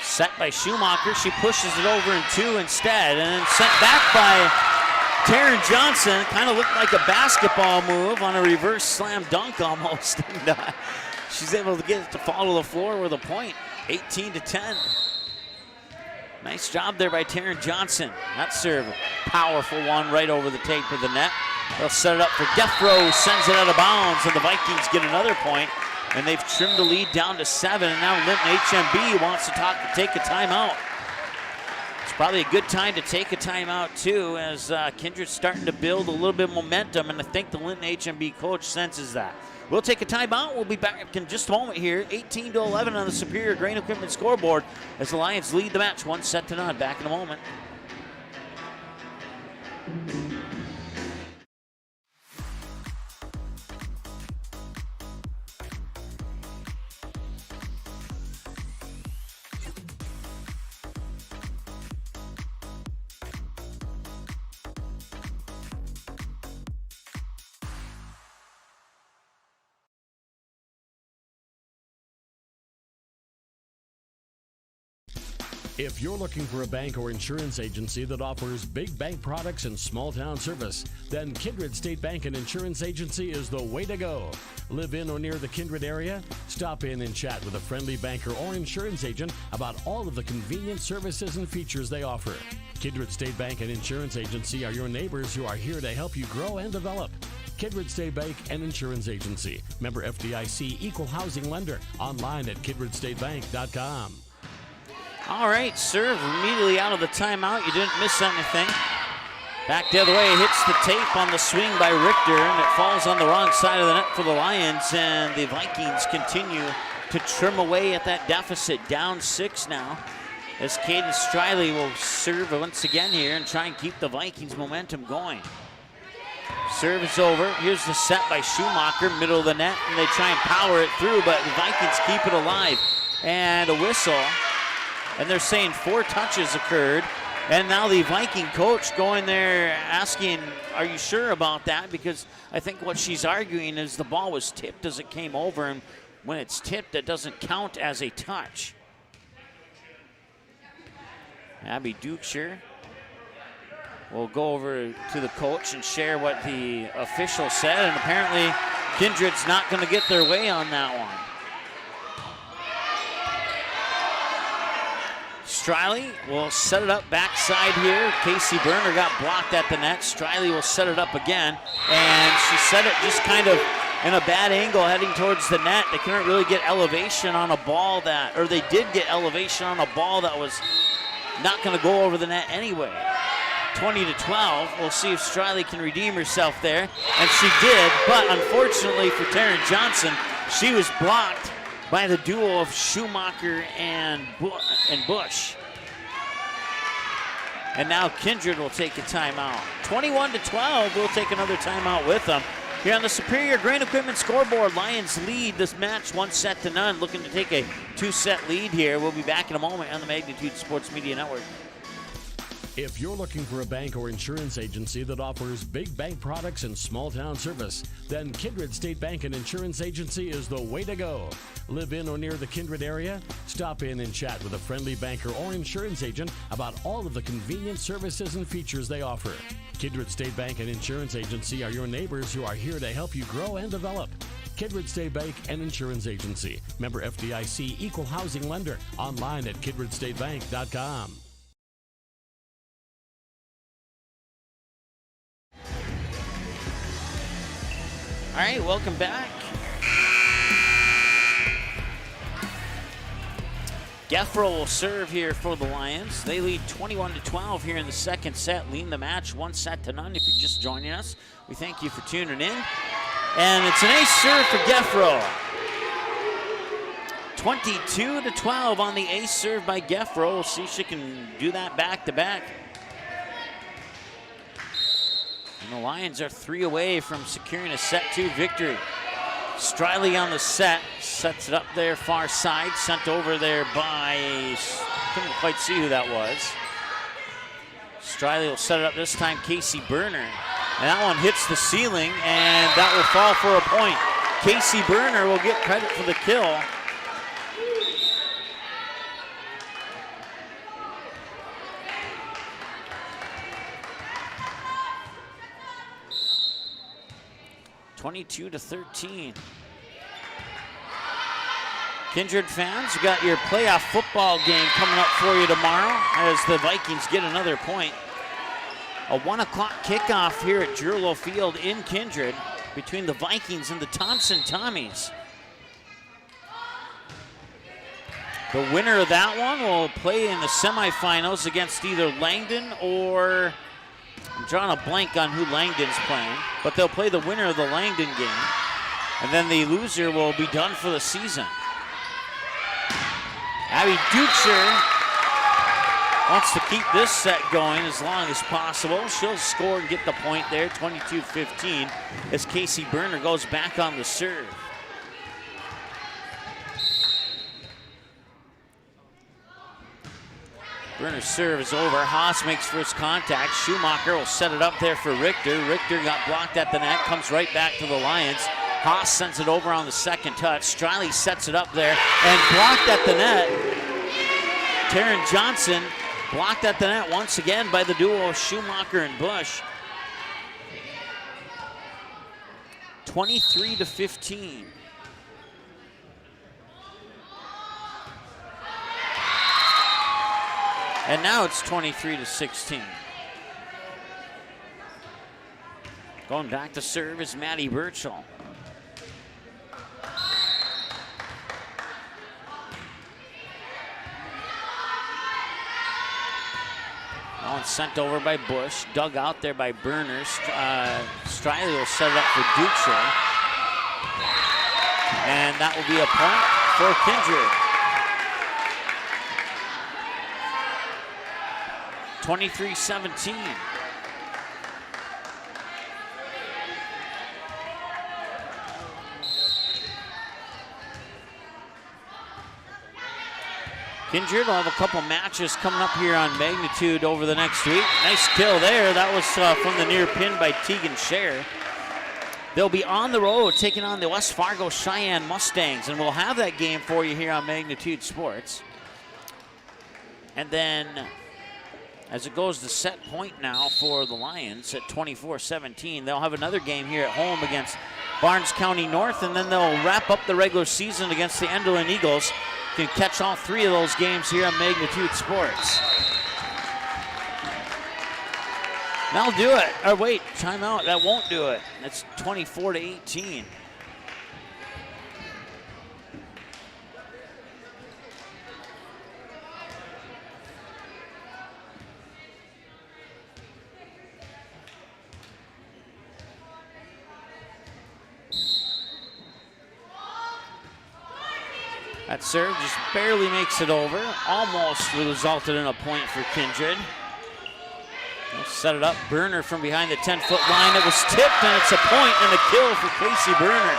Set by Schumacher. She pushes it over in two instead, and then sent back by Taryn Johnson. Kind of looked like a basketball move on a reverse slam dunk almost. And, she's able to get it to fall to the floor with a point, 18-10. Nice job there by Taryn Johnson. That serve, powerful one right over the tape of the net. They'll set it up for Geffro, sends it out of bounds, and the Vikings get another point. And they've trimmed the lead down to 7, and now Linton HMB wants to take a timeout. It's probably a good time to take a timeout, too, as Kindred's starting to build a little bit of momentum, and I think the Linton HMB coach senses that. We'll take a timeout. We'll be back in just a moment here, 18-11 on the Superior Grain Equipment scoreboard as the Lions lead the match 1-0. Back in a moment. If you're looking for a bank or insurance agency that offers big bank products and small town service, then Kindred State Bank and Insurance Agency is the way to go. Live in or near the Kindred area? Stop in and chat with a friendly banker or insurance agent about all of the convenient services and features they offer. Kindred State Bank and Insurance Agency are your neighbors who are here to help you grow and develop. Kindred State Bank and Insurance Agency. Member FDIC, equal housing lender. Online at kindredstatebank.com. All right, serve immediately out of the timeout. You didn't miss anything. Back the other way, hits the tape on the swing by Richter, and it falls on the wrong side of the net for the Lions, and the Vikings continue to trim away at that deficit. Down 6 now, as Caden Striley will serve once again here and try and keep the Vikings' momentum going. Serve is over. Here's the set by Schumacher, middle of the net, and they try and power it through, but the Vikings keep it alive. And a whistle. And they're saying 4 touches occurred. And now the Viking coach going there asking, are you sure about that? Because I think what she's arguing is the ball was tipped as it came over. And when it's tipped, it doesn't count as a touch. Abby Dukeshire will go over to the coach and share what the official said. And apparently Kindred's not going to get their way on that one. Striley will set it up backside here. Casey Berner got blocked at the net. Striley will set it up again. And she set it just kind of in a bad angle heading towards the net. They couldn't really get elevation on a ball that, or they did get elevation on a ball that was not going to go over the net anyway. 20-12. We'll see if Striley can redeem herself there. And she did, but unfortunately for Taryn Johnson, she was blocked by the duo of Schumacher and Bush. And now Kindred will take a timeout. 21-12, we'll take another timeout with them. Here on the Superior Grain Equipment scoreboard, Lions lead this match 1-0, looking to take a 2-set lead here. We'll be back in a moment on the Magnitude Sports Media Network. If you're looking for a bank or insurance agency that offers big bank products and small town service, then Kindred State Bank and Insurance Agency is the way to go. Live in or near the Kindred area? Stop in and chat with a friendly banker or insurance agent about all of the convenient services and features they offer. Kindred State Bank and Insurance Agency are your neighbors who are here to help you grow and develop. Kindred State Bank and Insurance Agency. Member FDIC, equal housing lender. Online at kindredstatebank.com. All right, welcome back. Geffro will serve here for the Lions. They lead 21-12 here in the second set, leading the match 1-0. If you're just joining us, we thank you for tuning in. And it's an ace serve for Geffro. 22-12 on the ace serve by Geffro. We'll see if she can do that back-to-back. And the Lions are 3 away from securing a set 2 victory. Striley on the set, sets it up there far side, sent over there by, couldn't quite see who that was. Striley will set it up this time, Casey Berner. And that one hits the ceiling, and that will fall for a point. Casey Berner will get credit for the kill. (22-13). Kindred fans, you got your playoff football game coming up for you tomorrow as the Vikings get another point. A 1 o'clock kickoff here at Jurlo Field in Kindred between the Vikings and the Thompson Tommies. The winner of that one will play in the semifinals against either Langdon or, I'm drawing a blank on who Langdon's playing, but they'll play the winner of the Langdon game, and then the loser will be done for the season. Abby Dukeshire wants to keep this set going as long as possible. She'll score and get the point there, 22-15, as Casey Berner goes back on the serve. Berner's serve is over. Haas makes first contact. Schumacher will set it up there for Richter. Richter got blocked at the net, comes right back to the Lions. Haas sends it over on the second touch. Striley sets it up there and blocked at the net. Taryn Johnson blocked at the net once again by the duo of Schumacher and Bush. 23-15. And now it's 23-16. Going back to serve is Maddie Burchell. Oh, and sent over by Bush, dug out there by Burners. Striley will set it up for Ducher. And that will be a point for Kindred. 23-17. Kindred will have a couple matches coming up here on Magnitude over the next week. Nice kill there. That was from the near pin by Tegan Scher. They'll be on the road taking on the West Fargo Cheyenne Mustangs, and we'll have that game for you here on Magnitude Sports. And then as it goes to set point now for the Lions at 24-17, they'll have another game here at home against Barnes County North, and then they'll wrap up the regular season against the Enderlin Eagles. You can catch all three of those games here on Magnitude Sports. That'll do it. Oh, wait, timeout. That won't do it. It's 24-18. That serve just barely makes it over. Almost resulted in a point for Kindred. They'll set it up. Burner from behind the 10-foot line. It was tipped, and it's a point and a kill for Casey Burner.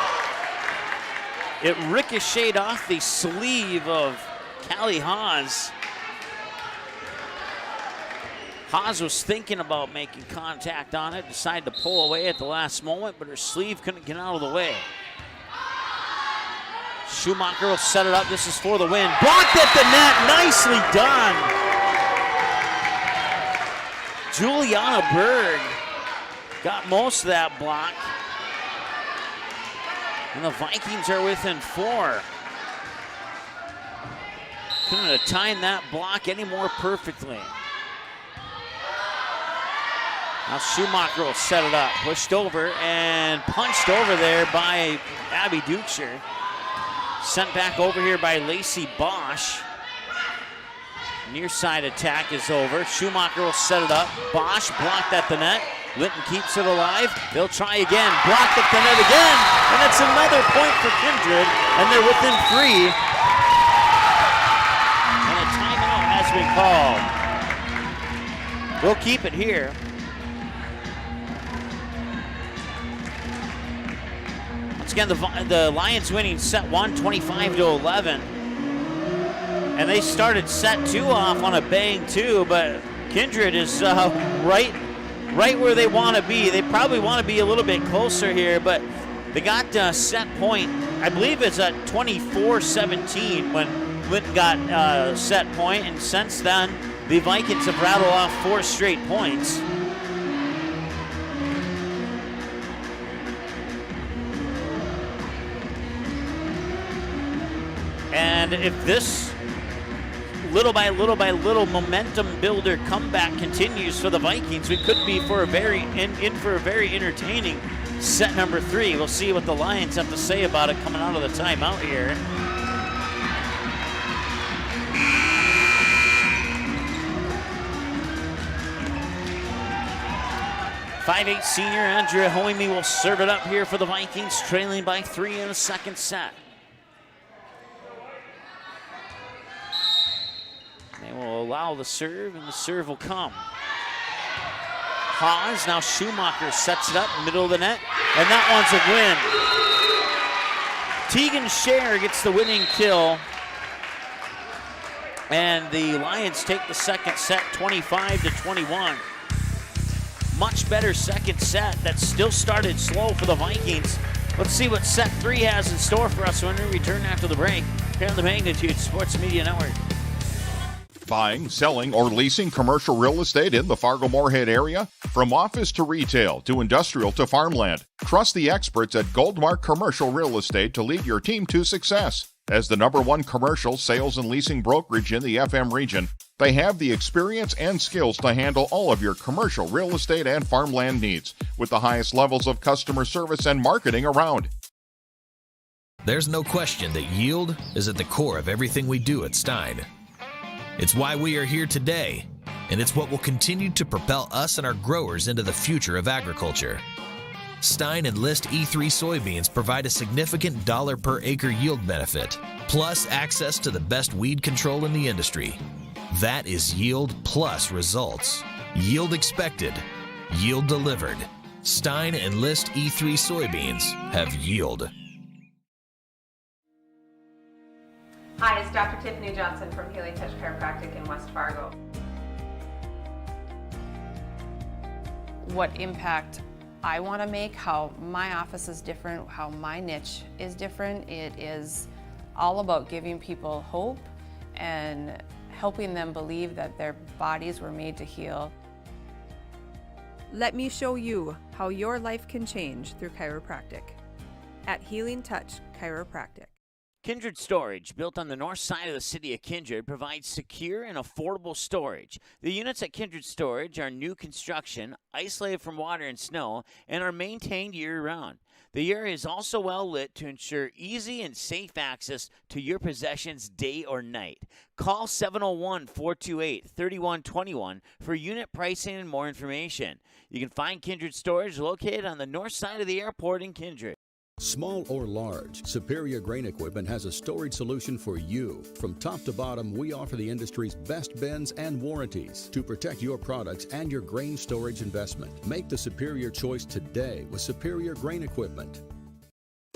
It ricocheted off the sleeve of Callie Haas. Haas was thinking about making contact on it, decided to pull away at the last moment, but her sleeve couldn't get out of the way. Schumacher will set it up. This is for the win. Blocked at the net. Nicely done. Juliana Berg got most of that block. And the Vikings are within 4. Couldn't have timed that block any more perfectly. Now Schumacher will set it up. Pushed over and punched over there by Abby Ducher. Sent back over here by Lacey Bosch. Near side attack is over. Schumacher will set it up. Bosch blocked at the net. Linton keeps it alive. They'll try again. Blocked at the net again. And it's another point for Kindred. And they're within 3. And a timeout has been called. We'll keep it here. Again, the Lions winning set 1, 25-11. And they started set 2 off on a bang too, but Kindred is right where they want to be. They probably want to be a little bit closer here, but they got set point. I believe it's at 24-17 when Linton got set point, and since then, the Vikings have rattled off 4 straight points. And if this little by little momentum builder comeback continues for the Vikings, we could be for a very in for a very entertaining set number 3. We'll see what the Lions have to say about it coming out of the timeout here. .58 senior Andrea Hoime will serve it up here for the Vikings, trailing by 3 in the second set. They will allow the serve, and the serve will come. Haas, now Schumacher sets it up, middle of the net, and that one's a win. Tegan Scher gets the winning kill, and the Lions take the second set 25-21. Much better second set that still started slow for the Vikings. Let's see what set 3 has in store for us when we return after the break here on the Magnitude Sports Media Network. Buying, selling, or leasing commercial real estate in the Fargo-Moorhead area? From office to retail, to industrial to farmland, trust the experts at Goldmark Commercial Real Estate to lead your team to success. As the #1 commercial sales and leasing brokerage in the FM region, they have the experience and skills to handle all of your commercial real estate and farmland needs with the highest levels of customer service and marketing around. There's no question that yield is at the core of everything we do at Stein. It's why we are here today, and it's what will continue to propel us and our growers into the future of agriculture. Stein Enlist E3 soybeans provide a significant dollar per acre yield benefit, plus access to the best weed control in the industry. That is yield plus results. Yield expected, yield delivered. Stein Enlist E3 soybeans have yield. Hi, it's Dr. Tiffany Johnson from Healing Touch Chiropractic in West Fargo. What impact I want to make, how my office is different, how my niche is different. It is all about giving people hope and helping them believe that their bodies were made to heal. Let me show you how your life can change through chiropractic at Healing Touch Chiropractic. Kindred Storage, built on the north side of the city of Kindred, provides secure and affordable storage. The units at Kindred Storage are new construction, isolated from water and snow, and are maintained year-round. The area is also well lit to ensure easy and safe access to your possessions day or night. Call 701-428-3121 for unit pricing and more information. You can find Kindred Storage located on the north side of the airport in Kindred. Small or large, Superior Grain Equipment has a storage solution for you. From top to bottom, we offer the industry's best bins and warranties to protect your products and your grain storage investment. Make the superior choice today with Superior Grain Equipment.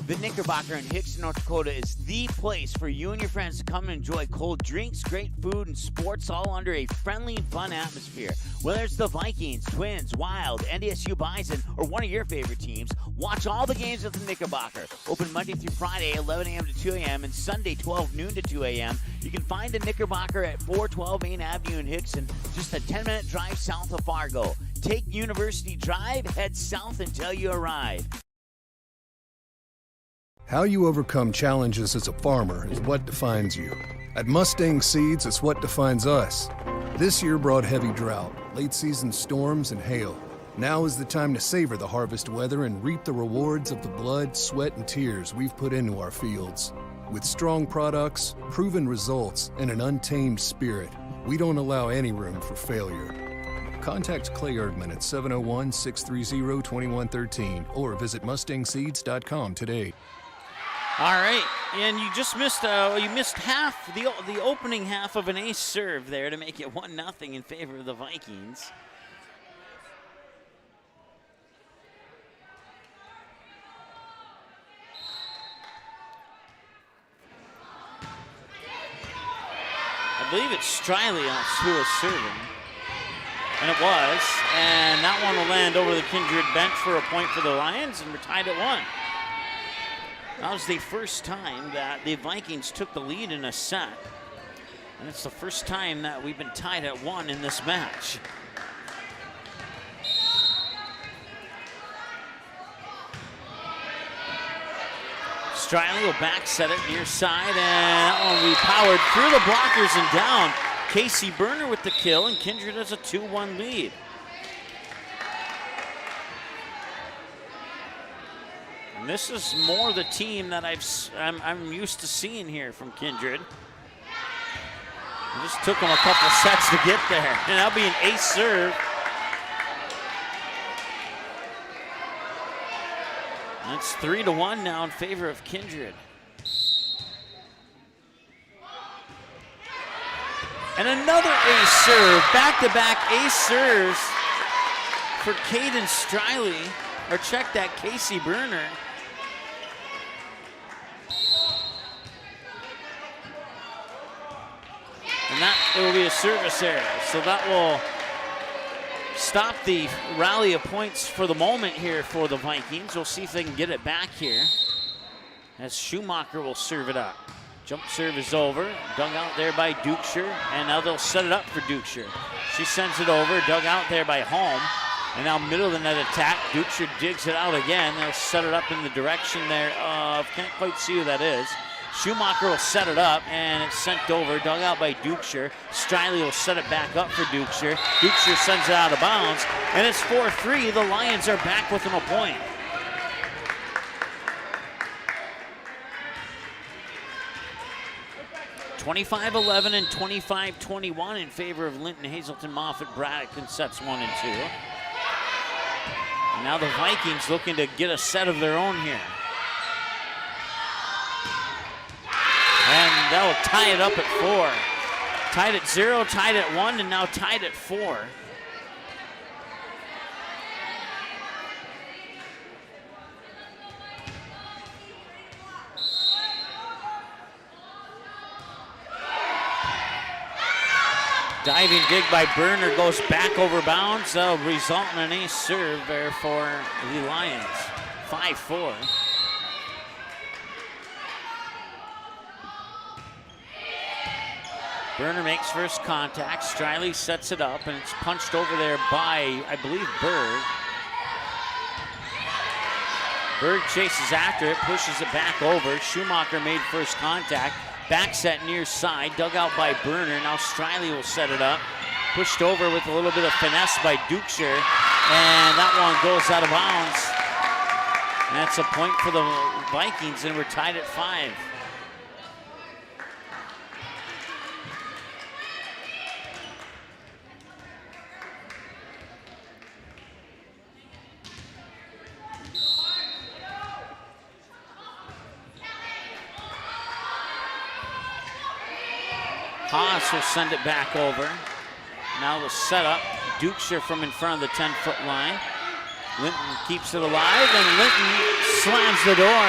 The Knickerbocker in Hickson, North Dakota is the place for you and your friends to come and enjoy cold drinks, great food, and sports all under a friendly and fun atmosphere. Whether it's the Vikings, Twins, Wild, NDSU Bison, or one of your favorite teams, watch all the games at the Knickerbocker. Open Monday through Friday, 11 a.m. to 2 a.m., and Sunday, 12 noon to 2 a.m. You can find the Knickerbocker at 412 Main Avenue in Hickson, just a 10-minute drive south of Fargo. Take University Drive, head south until you arrive. How you overcome challenges as a farmer is what defines you. At Mustang Seeds, it's what defines us. This year brought heavy drought, late season storms, and hail. Now is the time to savor the harvest weather and reap the rewards of the blood, sweat, and tears we've put into our fields. With strong products, proven results, and an untamed spirit, we don't allow any room for failure. Contact Clay Erdman at 701-630-2113 or visit mustangseeds.com today. All right, and you just missed half the opening half of an ace serve there to make it 1-0 in favor of the Vikings. I believe it's Striley who is serving, and it was, and that one will land over the Kindred bench for a point for the Lions, and we're tied at 1. That was the first time that the Vikings took the lead in a set. And it's the first time that we've been tied at 1 in this match. Striley will back set it near side, and that one will be powered through the blockers and down. Casey Berner with the kill, and Kindred has a 2-1 lead. And this is more the team that I'm used to seeing here from Kindred. It just took them a couple sets to get there. And that'll be an ace serve. And it's 3-1 now in favor of Kindred. And another ace serve, back-to-back ace serves for Caden Striley, or check that, Casey Berner. And that it will be a service error. So that will stop the rally of points for the moment here for the Vikings. We'll see if they can get it back here as Schumacher will serve it up. Jump serve is over. Dug out there by Dukeshire, and now they'll set it up for Dukeshire. She sends it over, dug out there by Holm. And now middle of the net attack. Dukeshire digs it out again. They'll set it up in the direction there of, can't quite see who that is. Schumacher will set it up, and it's sent over, dug out by Dukeshire. Striley will set it back up for Dukeshire. Dukeshire sends it out of bounds, and it's 4-3. The Lions are back within a point. (25-11) and 25-21 in favor of Linton Hazelton-Moffit-Braddock in sets 1 and 2. And now the Vikings looking to get a set of their own here. And that'll tie it up at 4. Tied at 0, tied at 1, and now tied at 4. Diving dig by Burner goes back over bounds. That'll result in an ace serve there for the Lions. 5-4. Burner makes first contact. Striley sets it up, and it's punched over there by, I believe, Berg. Berg chases after it, pushes it back over. Schumacher made first contact. Back set near side, dug out by Burner. Now Striley will set it up. Pushed over with a little bit of finesse by Dukeshire. And that one goes out of bounds. And that's a point for the Vikings, and we're tied at 5. Haas will send it back over. Now the setup. Dukeshire from in front of the 10-foot line. Linton keeps it alive, and Linton slams the door.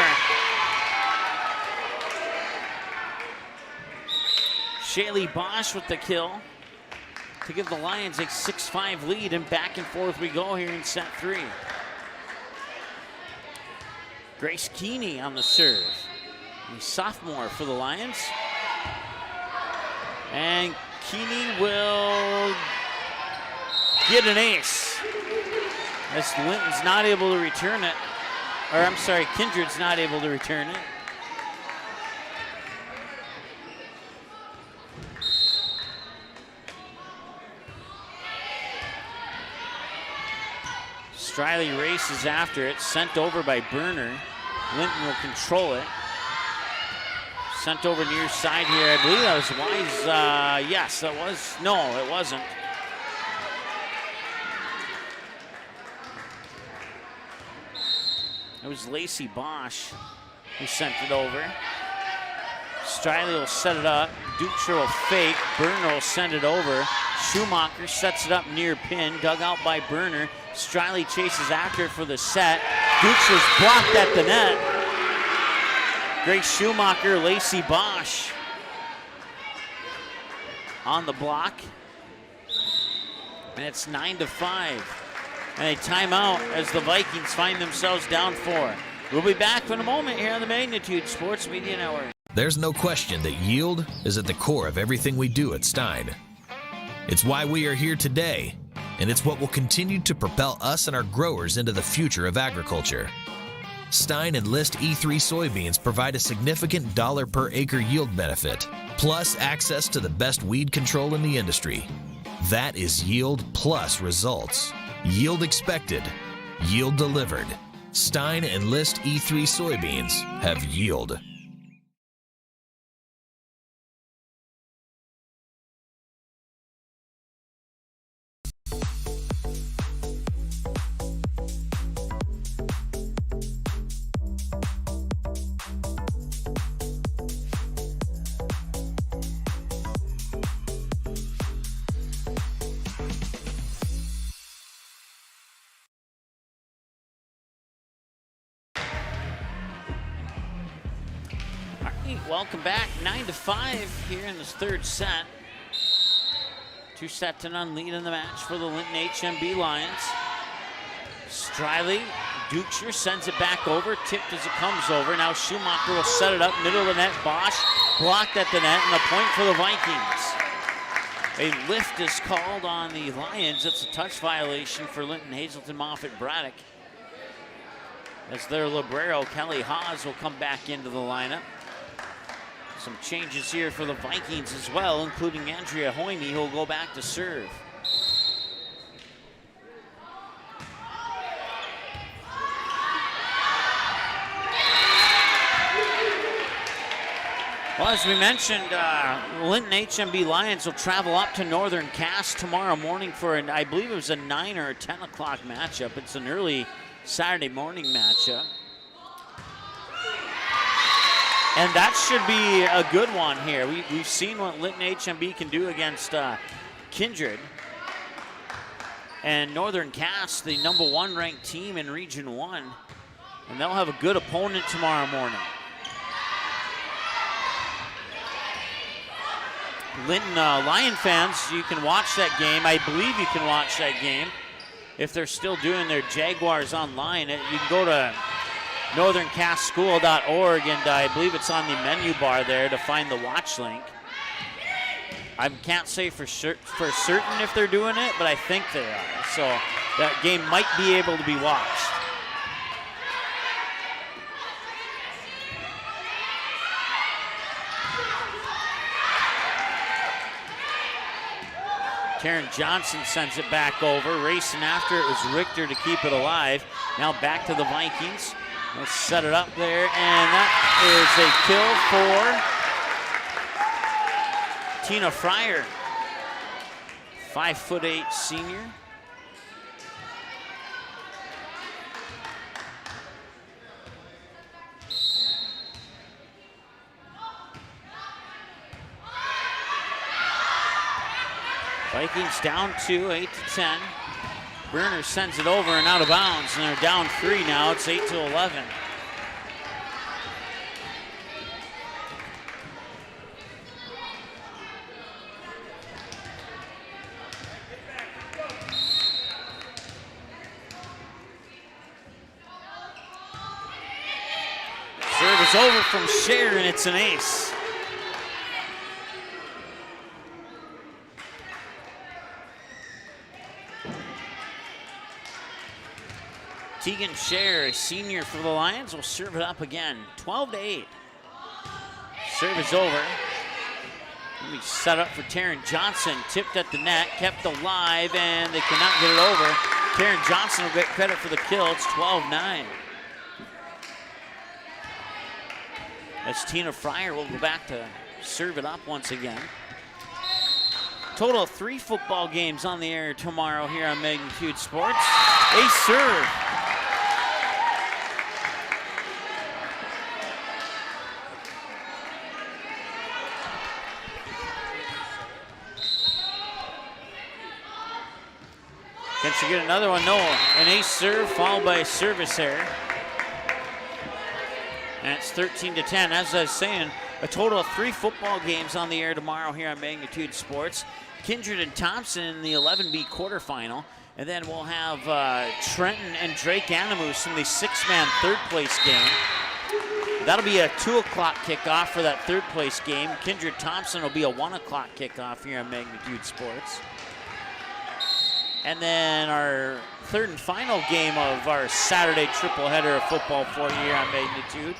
Shaylee Bosch with the kill to give the Lions a 6-5 lead, and back and forth we go here in set 3. Grace Keeney on the serve. A sophomore for the Lions. And Keeney will get an ace. As Linton's not able to return it. Or I'm sorry, Kindred's not able to return it. Striley races after it, sent over by Burner. Linton will control it. Sent over near side here. I believe that was Wise. Yes, that was. No, it wasn't. It was Lacey Bosch who sent it over. Striley will set it up. Dukeshire will fake. Burner will send it over. Schumacher sets it up near pin. Dug out by Burner. Striley chases after it for the set. Dukeshire's blocked at the net. Grace Schumacher, Lacey Bosch on the block. And it's 9-5. And a timeout as the Vikings find themselves down 4. We'll be back in a moment here on the Magnitude Sports Media Network. There's no question that yield is at the core of everything we do at Stein. It's why we are here today, and it's what will continue to propel us and our growers into the future of agriculture. Stein Enlist E3 soybeans provide a significant dollar per acre yield benefit, plus access to the best weed control in the industry. That is yield plus results. Yield expected, yield delivered. Stein Enlist E3 soybeans have yield. Welcome back, 9-5 here in this third set. 2-0 lead in the match for the Linton HMB Lions. Striley, Dukeshire sends it back over, tipped as it comes over. Now Schumacher will set it up, middle of the net. Bosch blocked at the net, and a point for the Vikings. A lift is called on the Lions. It's a touch violation for Linton Hazelton-Moffit-Braddock. As their libero, Kelly Haas, will come back into the lineup. Some changes here for the Vikings as well, including Andrea Hoyme, who will go back to serve. Well, as we mentioned, Linton HMB Lions will travel up to Northern Cass tomorrow morning for, I believe it was a 9 or a 10 o'clock matchup. It's an early Saturday morning matchup. And that should be a good one here. We've seen what Linton HMB can do against Kindred. And Northern Cass, the #1 ranked team in Region 1. And they'll have a good opponent tomorrow morning. Linton Lion fans, you can watch that game. I believe you can watch that game if they're still doing their Jaguars online. You can go to northerncasschool.org, and I believe it's on the menu bar there to find the watch link. I can't say for certain if they're doing it, but I think they are. So that game might be able to be watched. Karen Johnson sends it back over. Racing after it was Richter to keep it alive. Now back to the Vikings. Let's set it up there, and that is a kill for Tina Fryer. 5'8" senior. Vikings down 2, 8-10. Burner sends it over and out of bounds, and they're down 3 now. It's 8-11. Serve is over from Scher, and it's an ace. Tegan Scher, a senior for the Lions, will serve it up again. 12-8. Serve is over. Let me set up for Taryn Johnson. Tipped at the net, kept alive, and they cannot get it over. Taryn Johnson will get credit for the kill. It's 12-9. As Tina Fryer will go back to serve it up once again. Total of 3 football games on the air tomorrow here on Magnitude Sports. A serve. Can she get another one? No. An ace serve followed by a service error. And it's 13-10. As I was saying, a total of 3 football games on the air tomorrow here on Magnitude Sports. Kindred and Thompson in the 11B quarterfinal. And then we'll have Trenton and Drake Animus in the 6-man third place game. That'll be a 2 o'clock kickoff for that third place game. Kindred Thompson will be a 1 o'clock kickoff here on Magnitude Sports. And then our third and final game of our Saturday triple header of football for you here on Magnitude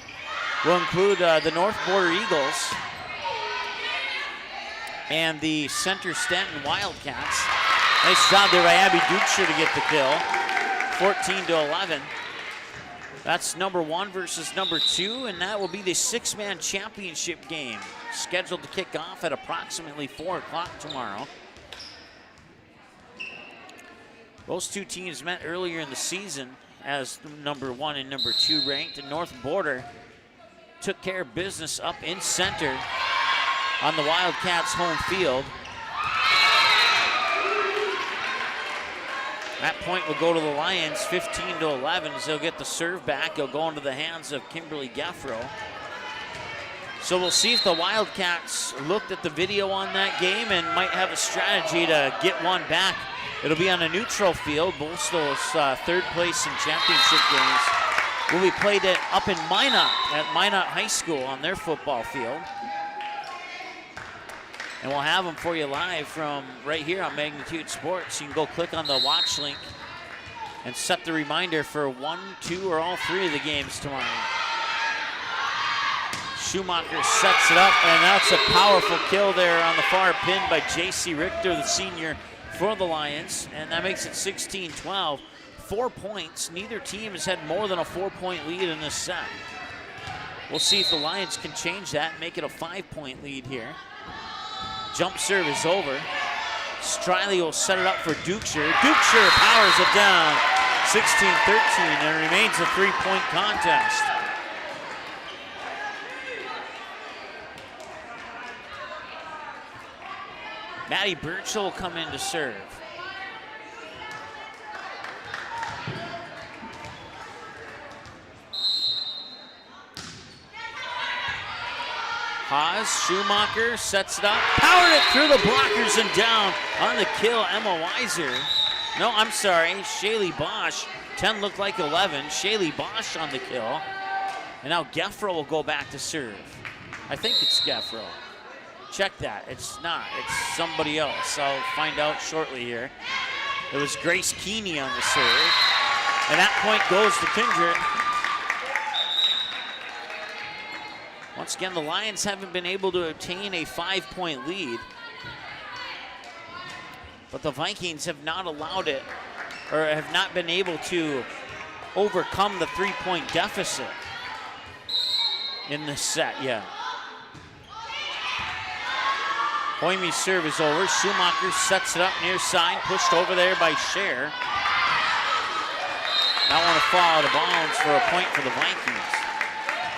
will include the North Border Eagles and the Center Stanton Wildcats. Nice job there by Abby Ducher to get the kill. 14-11. That's #1 versus #2, and that will be the 6-man championship game, scheduled to kick off at approximately 4 o'clock tomorrow. Those two teams met earlier in the season as #1 and #2 ranked. And North Border took care of business up in Center on the Wildcats' home field. That point will go to the Lions, 15-11, as they'll get the serve back. It'll go into the hands of Kimberly Gaffro. So we'll see if the Wildcats looked at the video on that game and might have a strategy to get one back. It'll be on a neutral field. Both those third place and championship games will be played up in Minot at Minot High School on their football field. And we'll have them for you live from right here on Magnitude Sports. You can go click on the watch link and set the reminder for 1, 2, or all 3 of the games tomorrow. Schumacher sets it up, and that's a powerful kill there on the far pin by J.C. Richter, the senior, for the Lions. And that makes it 16-12. 4 points. Neither team has had more than a 4-point lead in this set. We'll see if the Lions can change that and make it a 5-point lead here. Jump serve is over. Striley will set it up for Dukeshire. Dukeshire powers it down. 16-13, and it remains a 3-point contest. Maddie Birchall will come in to serve. Haas, Schumacher sets it up, powered it through the blockers and down on the kill, Emma Weiser. No, I'm sorry, Shaylee Bosch. 10 looked like 11. Shaylee Bosch on the kill. And now Geffro will go back to serve. I think it's Geffro. Check that, it's not, it's somebody else. I'll find out shortly here. It was Grace Keeney on the serve. And that point goes to Kindred. Once again, the Lions haven't been able to obtain a 5-point lead. But the Vikings have not allowed it, or have not been able to overcome the 3-point deficit in this set yet. Hoymie's serve is over. Schumacher sets it up near side, pushed over there by Scher. Now want to fall out of bounds for a point for the Vikings.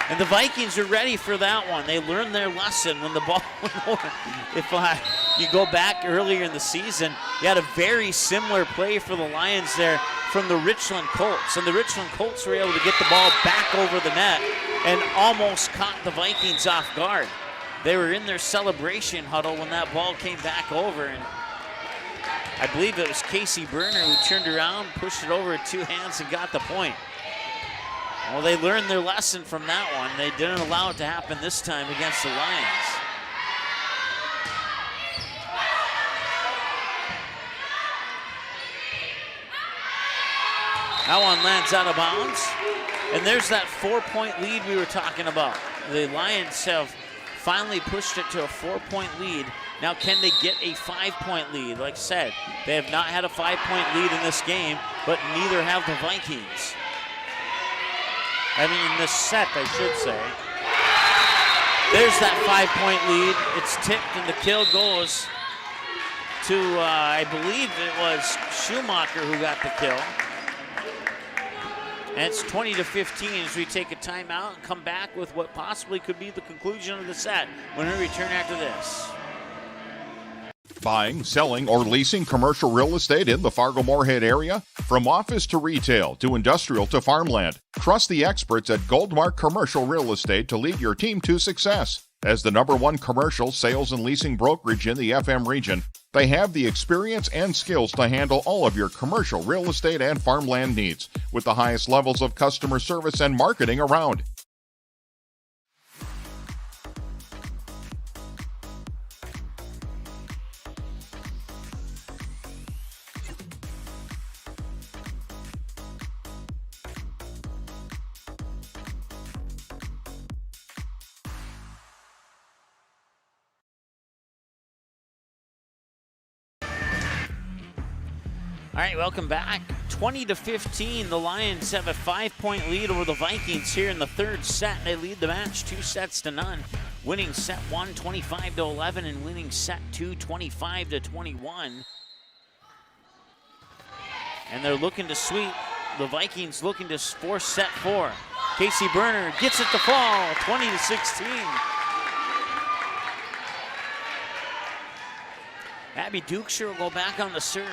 And the Vikings are ready for that one. They learned their lesson when the ball went over. If you go back earlier in the season, you had a very similar play for the Lions there from the Richland Colts. And the Richland Colts were able to get the ball back over the net and almost caught the Vikings off guard. They were in their celebration huddle when that ball came back over. And I believe it was Casey Berner who turned around, pushed it over with 2 hands and got the point. Well, they learned their lesson from that one. They didn't allow it to happen this time against the Lions. That one lands out of bounds. And there's that 4-point lead we were talking about. The Lions have finally pushed it to a 4-point lead. Now can they get a 5-point lead? Like I said, they have not had a 5-point lead in this game, but neither have the Vikings. I mean, in this set, I should say. There's that 5-point lead. It's tipped, and the kill goes to, I believe it was Schumacher who got the kill. And it's 20-15 as we take a timeout and come back with what possibly could be the conclusion of the set when we return after this. Buying, selling, or leasing commercial real estate in the Fargo-Moorhead area? From office to retail to industrial to farmland, trust the experts at Goldmark Commercial Real Estate to lead your team to success. As the #1 commercial sales and leasing brokerage in the FM region, they have the experience and skills to handle all of your commercial real estate and farmland needs with the highest levels of customer service and marketing around. All right, welcome back. 20-15, the Lions have a 5-point lead over the Vikings here in the third set. They lead the match 2-0, winning set 1 25-11 and winning set 2 25-21. And they're looking to sweep. The Vikings looking to force set 4. Casey Berner gets it to fall, 20-16. Abby Dukeshire will go back on the serve.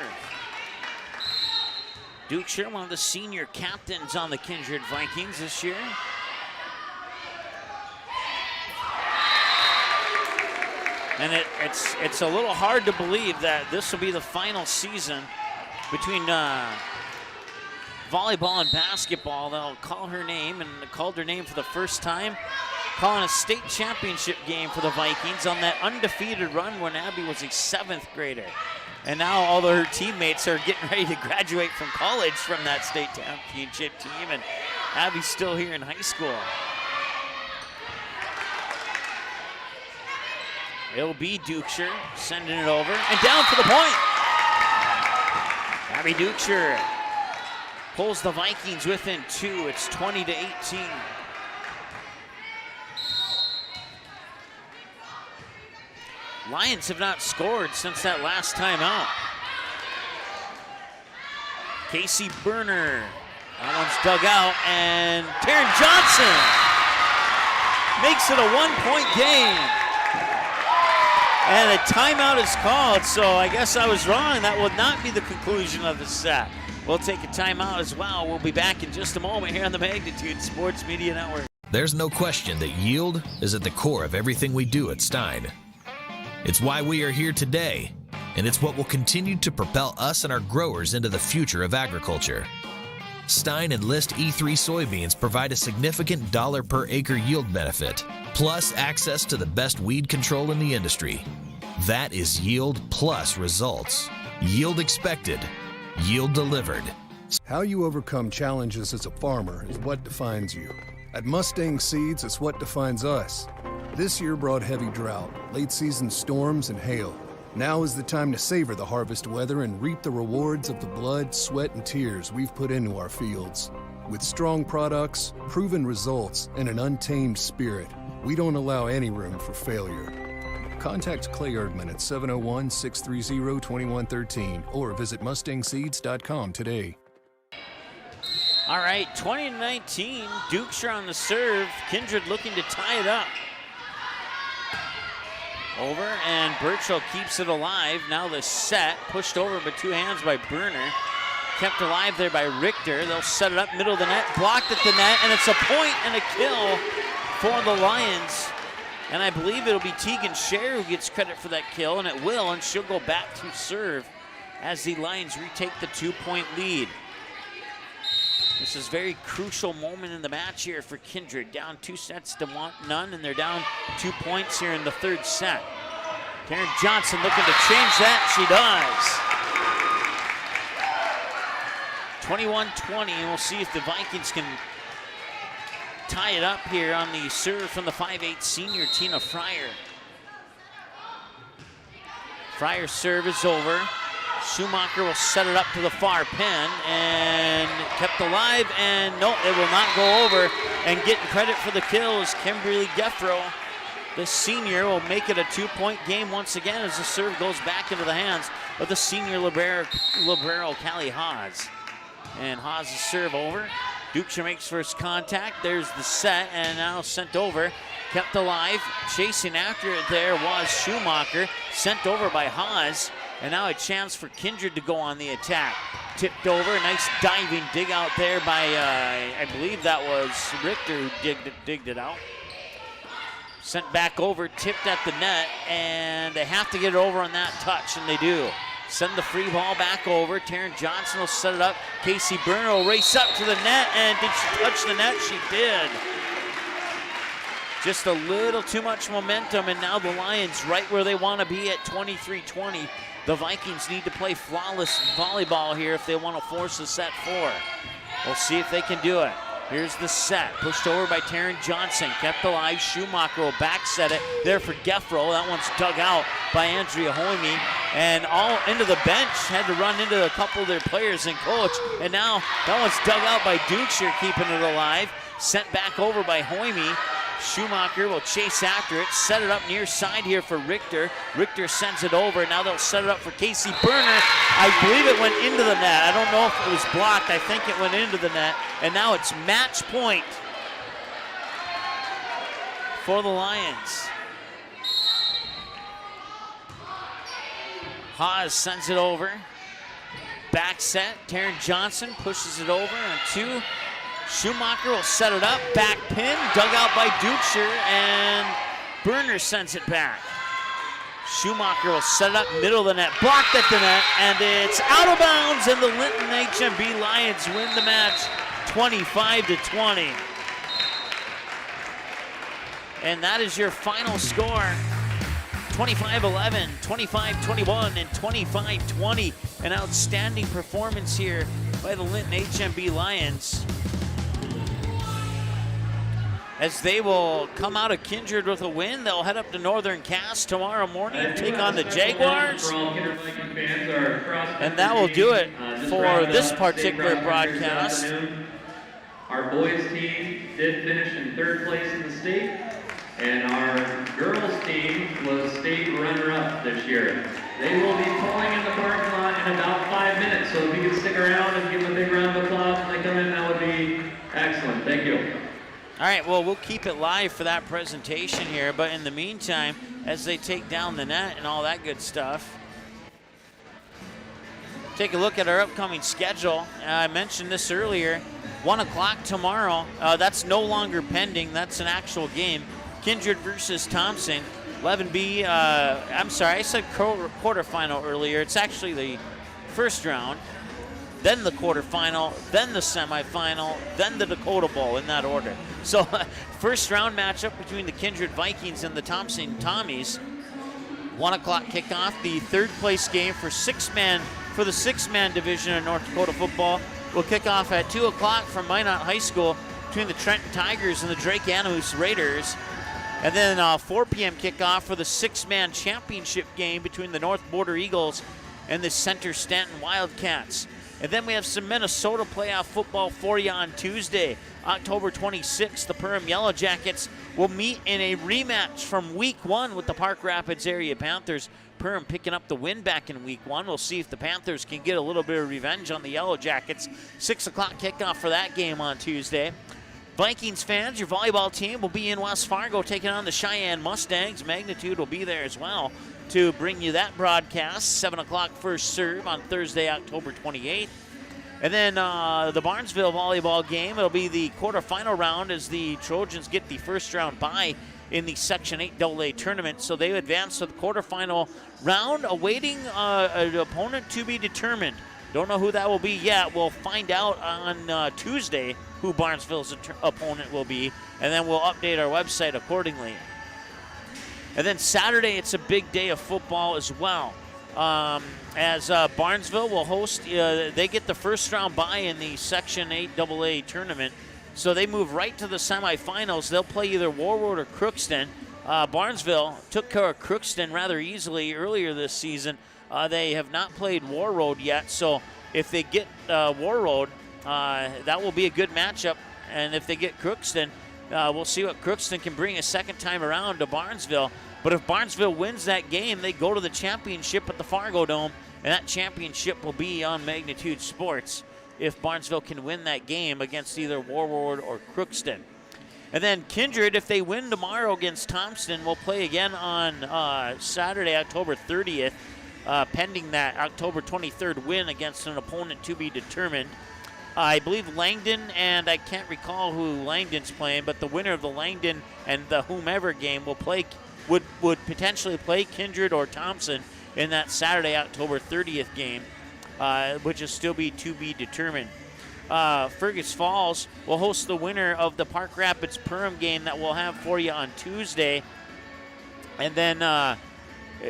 Dukeshire, one of the senior captains on the Kindred Vikings this year. And it's a little hard to believe that this will be the final season between volleyball and basketball. They'll call her name, and called her name for the first time calling a state championship game for the Vikings on that undefeated run when Abby was a 7th grader. And now all of her teammates are getting ready to graduate from college from that state championship team, and Abby's still here in high school. It'll be Dukeshire sending it over and down for the point. Abby Dukeshire pulls the Vikings within 2. It's 20-18. Lions have not scored since that last time out. Casey Berner, that one's dug out, and Taryn Johnson makes it a 1-point game. And a timeout is called, so I guess I was wrong. That would not be the conclusion of the set. We'll take a timeout as well. We'll be back in just a moment here on the Magnitude Sports Media Network. There's no question that yield is at the core of everything we do at Stein. It's why we are here today, and it's what will continue to propel us and our growers into the future of agriculture. Stein and List E3 soybeans provide a significant dollar per acre yield benefit, plus access to the best weed control in the industry. That is yield plus results. Yield expected, yield delivered. How you overcome challenges as a farmer is what defines you. At Mustang Seeds, it's what defines us. This year brought heavy drought, late season storms, and hail. Now is the time to savor the harvest weather and reap the rewards of the blood, sweat, and tears we've put into our fields. With strong products, proven results, and an untamed spirit, we don't allow any room for failure. Contact Clay Erdman at 701-630-2113 or visit mustangseeds.com today. All right, 20-19, Dukeshire on the serve. Kindred looking to tie it up. Over, and Burchell keeps it alive. Now the set, pushed over by 2 hands by Berner. Kept alive there by Richter. They'll set it up middle of the net, blocked at the net, and it's a point and a kill for the Lions. And I believe it'll be Tegan Scher who gets credit for that kill, and it will, and she'll go back to serve as the Lions retake the 2-point lead. This is a very crucial moment in the match here for Kindred. Down 2-0, and they're down 2 points here in the 3rd set. Taryn Johnson looking to change that. She does. 21-20, and we'll see if the Vikings can tie it up here on the serve from the 5'8" senior Tina Fryer. Fryer's serve is over. Schumacher will set it up to the far pin and kept alive, and no, it will not go over. And getting credit for the kill is Kimberly Geffro. The senior will make it a 2-point game once again as the serve goes back into the hands of the senior libero Callie Haas. And Haas' serve over. Dukeshire makes first contact. There's the set, and now sent over. Kept alive. Chasing after it there was Schumacher. Sent over by Haas. And now a chance for Kindred to go on the attack. Tipped over, nice diving dig out there by, I believe that was Richter who digged it out. Sent back over, tipped at the net, and they have to get it over on that touch, and they do. Send the free ball back over. Taryn Johnson will set it up. Casey Berner will race up to the net, and did she touch the net? She did. Just a little too much momentum, and now the Lions right where they want to be at 23-20. The Vikings need to play flawless volleyball here if they want to force a set 4. We'll see if they can do it. Here's the set, pushed over by Taryn Johnson, kept alive. Schumacher will back set it there for Geffro. That one's dug out by Andrea Hoyme, and all into the bench, had to run into a couple of their players and coach, and now that one's dug out by Dukeshire, keeping it alive. Sent back over by Hoyme. Schumacher will chase after it, set it up near side here for Richter. Richter sends it over. Now they'll set it up for Casey Berner. I believe it went into the net. I don't know if it was blocked. I think it went into the net. And now it's match point for the Lions. Haas sends it over. Back set. Taryn Johnson pushes it over on 2. Schumacher will set it up, back pin, dug out by Dukeshire, and Berner sends it back. Schumacher will set it up middle of the net, blocked at the net, and it's out of bounds, and the Linton HMB Lions win the match 25-20. And that is your final score. 25-11, 25-21, and 25-20. An outstanding performance here by the Linton HMB Lions, as they will come out of Kindred with a win. They'll head up to Northern Cass tomorrow morning and take on the Jaguars. And that will do it for this particular broadcast. Our boys team did finish in 3rd place in the state, and our girls team was state runner-up this year. They will be pulling in the parking lot in about 5 minutes, so if you can stick around and give them a big round of applause when they come in, that would be excellent. Thank you. All right, well, we'll keep it live for that presentation here, but in the meantime, as they take down the net and all that good stuff, take a look at our upcoming schedule. I mentioned this earlier, 1 o'clock tomorrow. That's no longer pending. That's an actual game. Kindred versus Thompson. 11B, I'm sorry, I said quarterfinal earlier. It's actually the first round, then the quarterfinal, then the semifinal, then the Dakota Bowl, in that order. So first round matchup between the Kindred Vikings and the Thompson Tommies. 1 o'clock kickoff. The 3rd place game for the six-man division of North Dakota football will kick off at 2 o'clock from Minot High School between the Trenton Tigers and the Drake Anamoose Raiders. And then 4 p.m. kickoff for the 6-man championship game between the North Border Eagles and the Center Stanton Wildcats. And then we have some Minnesota playoff football for you on Tuesday, October 26th. The Perham Yellow Jackets will meet in a rematch from Week 1 with the Park Rapids area Panthers. Perham picking up the win back in Week 1. We'll see if the Panthers can get a little bit of revenge on the Yellow Jackets. 6 o'clock kickoff for that game on Tuesday. Vikings fans, your volleyball team will be in West Fargo taking on the Cheyenne Mustangs. Magnitude will be there as well to bring you that broadcast. 7 o'clock first serve on Thursday, October 28th. And then the Barnesville volleyball game, it'll be the quarterfinal round as the Trojans get the first round bye in the Section 8 AA tournament. So they advance to the quarterfinal round, awaiting an opponent to be determined. Don't know who that will be yet. We'll find out on Tuesday who Barnesville's opponent will be, and then we'll update our website accordingly. And then Saturday, it's a big day of football as well. As Barnesville will host, they get the first round bye in the Section 8 AA tournament, so they move right to the semifinals. They'll play either Warroad or Crookston. Barnesville took care of Crookston rather easily earlier this season. They have not played Warroad yet, so if they get Warroad, that will be a good matchup. And if they get Crookston, we'll see what Crookston can bring a second time around to Barnesville. But if Barnesville wins that game, they go to the championship at the Fargo Dome, and that championship will be on Magnitude Sports if Barnesville can win that game against either Warroad or Crookston. And then Kindred, if they win tomorrow against Thompson, will play again on Saturday, October 30th, pending that October 23rd win against an opponent to be determined. I believe Langdon, and I can't recall who Langdon's playing, but the winner of the Langdon and the whomever game will play would potentially play Kindred or Thompson in that Saturday, October 30th game, which is still to be determined. Fergus Falls will host the winner of the Park Rapids Perham game that we'll have for you on Tuesday. And then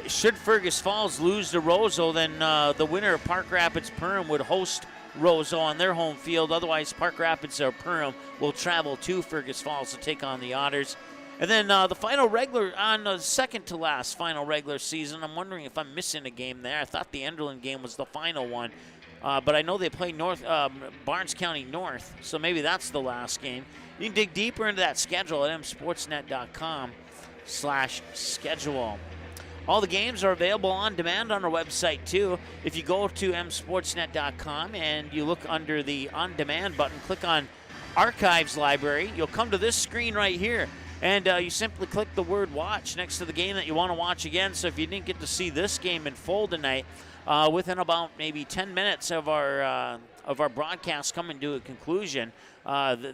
should Fergus Falls lose to Roseau, then the winner of Park Rapids Perham would host Roseau on their home field. Otherwise, Park Rapids or Perham will travel to Fergus Falls to take on the Otters. And then the final regular, on the second to last final regular season, I'm wondering if I'm missing a game there. I thought the Enderlin game was the final one. But I know they play Barnes County North, so maybe that's the last game. You can dig deeper into that schedule at msportsnet.com/schedule. All the games are available on demand on our website, too. If you go to msportsnet.com and you look under the On Demand button, click on Archives Library, you'll come to this screen right here. And you simply click the word watch next to the game that you want to watch again. So if you didn't get to see this game in full tonight, within about maybe 10 minutes of our broadcast coming to a conclusion,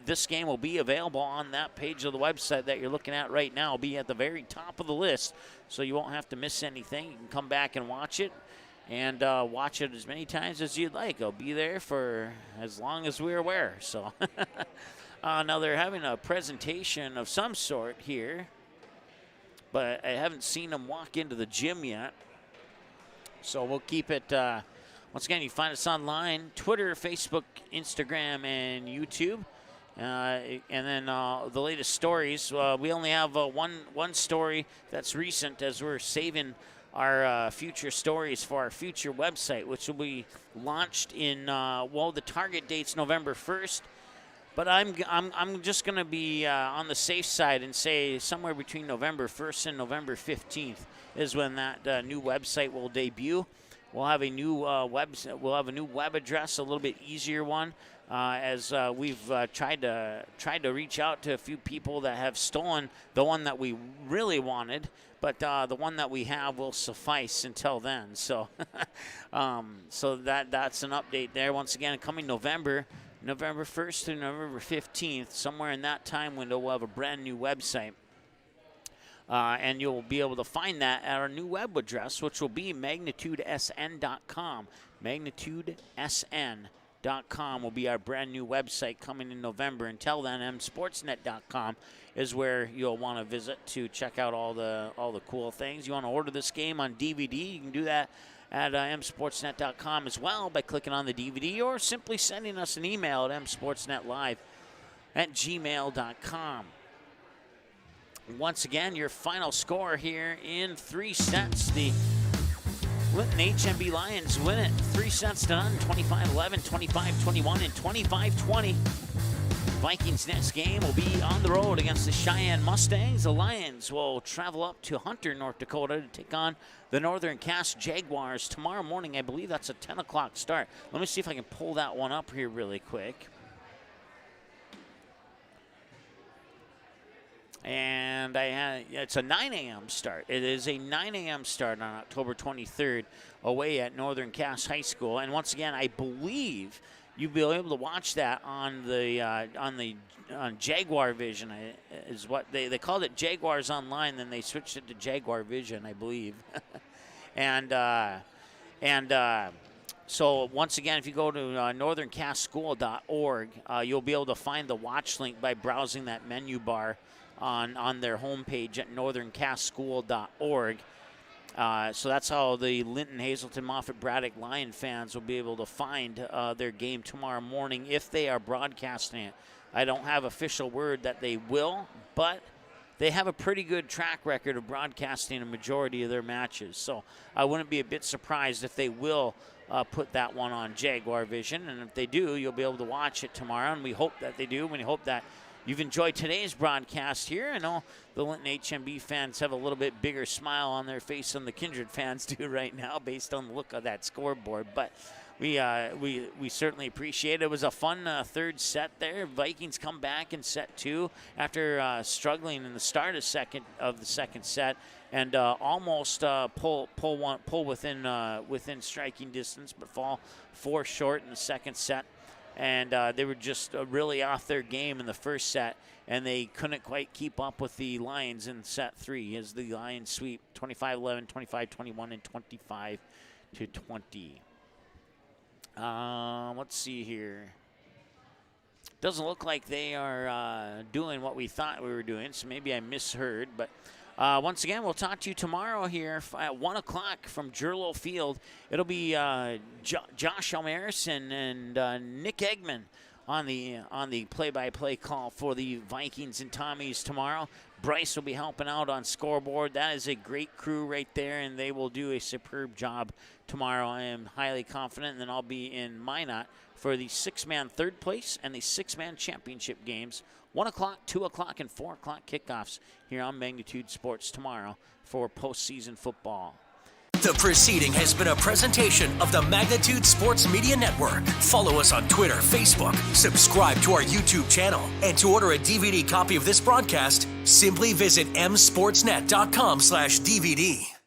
this game will be available on that page of the website that you're looking at right now. It'll be at the very top of the list, so you won't have to miss anything. You can come back and watch it, and watch it as many times as you'd like. I'll be there for as long as we're aware. So now they're having a presentation of some sort here. but I haven't seen him walk into the gym yet. So we'll keep it. Once again, you can find us online, Twitter, Facebook, Instagram, and YouTube. And then the latest stories. We only have one story that's recent, as we're saving our future stories for our future website, which will be launched in, the target date's November 1st. But I'm just going to be on the safe side and say somewhere between November 1st and November 15th is when that new website will debut. We'll have a new web address, a little bit easier one, as we've tried to reach out to a few people that have stolen the one that we really wanted, but the one that we have will suffice until then. So, so that's an update there. Once again, coming November 1st through November 15th, somewhere in that time window, we'll have a brand new website. And you'll be able to find that at our new web address, which will be magnitudesn.com. Magnitudesn.com will be our brand new website coming in November. Until then, msportsnet.com is where you'll want to visit to check out all the cool things. You want to order this game on DVD, you can do that at msportsnet.com as well by clicking on the DVD or simply sending us an email at msportsnetlive@gmail.com. Once again, your final score here in 3 sets. The Linton HMB Lions win it 3 sets to none, 25-11, 25-21, and 25-20. Vikings' next game will be on the road against the Cheyenne Mustangs. The Lions will travel up to Hunter, North Dakota to take on the Northern Cass Jaguars tomorrow morning. I believe that's a 10 o'clock start. Let me see if I can pull that one up here really quick. And it's a 9 a.m. start. It is a 9 a.m. start on October 23rd away at Northern Cass High School. And once again, I believe you'll be able to watch that on Jaguar Vision. Is what they called it, Jaguars Online. Then they switched it to Jaguar Vision, I believe. So once again, if you go to northerncasschool.org, you'll be able to find the watch link by browsing that menu bar on their homepage at northerncasschool.org. So that's how the Linton Hazelton-Moffit-Braddock Lion fans will be able to find their game tomorrow morning if they are broadcasting it. I don't have official word that they will, but they have a pretty good track record of broadcasting a majority of their matches. So I wouldn't be a bit surprised if they will put that one on Jaguar Vision. And if they do, you'll be able to watch it tomorrow. And we hope that they do. And we hope that you've enjoyed today's broadcast here. I know the Linton HMB fans have a little bit bigger smile on their face than the Kindred fans do right now based on the look of that scoreboard. But we certainly appreciate it. It was a fun third set there. Vikings come back in set 2 after struggling in the start of the second set and almost pull within striking distance, but fall 4 short in the second set. And they were just really off their game in the first set, and they couldn't quite keep up with the Lions in set 3 as the Lions sweep 25-11, 25-21, and 25-20. Let's see here. Doesn't look like they are doing what we thought we were doing, so maybe I misheard. But once again, we'll talk to you tomorrow here at 1 o'clock from Jerlo Field. It'll be Josh Elmerson and Nick Eggman on the play-by-play call for the Vikings and Tommies tomorrow. Bryce will be helping out on scoreboard. That is a great crew right there, and they will do a superb job tomorrow. I am highly confident, and then I'll be in Minot for the 6-man third place and the 6-man championship games. 1 o'clock, 2 o'clock, and 4 o'clock kickoffs here on Magnitude Sports tomorrow for postseason football. The proceeding has been a presentation of the Magnitude Sports Media Network. Follow us on Twitter, Facebook, subscribe to our YouTube channel, and to order a DVD copy of this broadcast, simply visit msportsnet.com/DVD.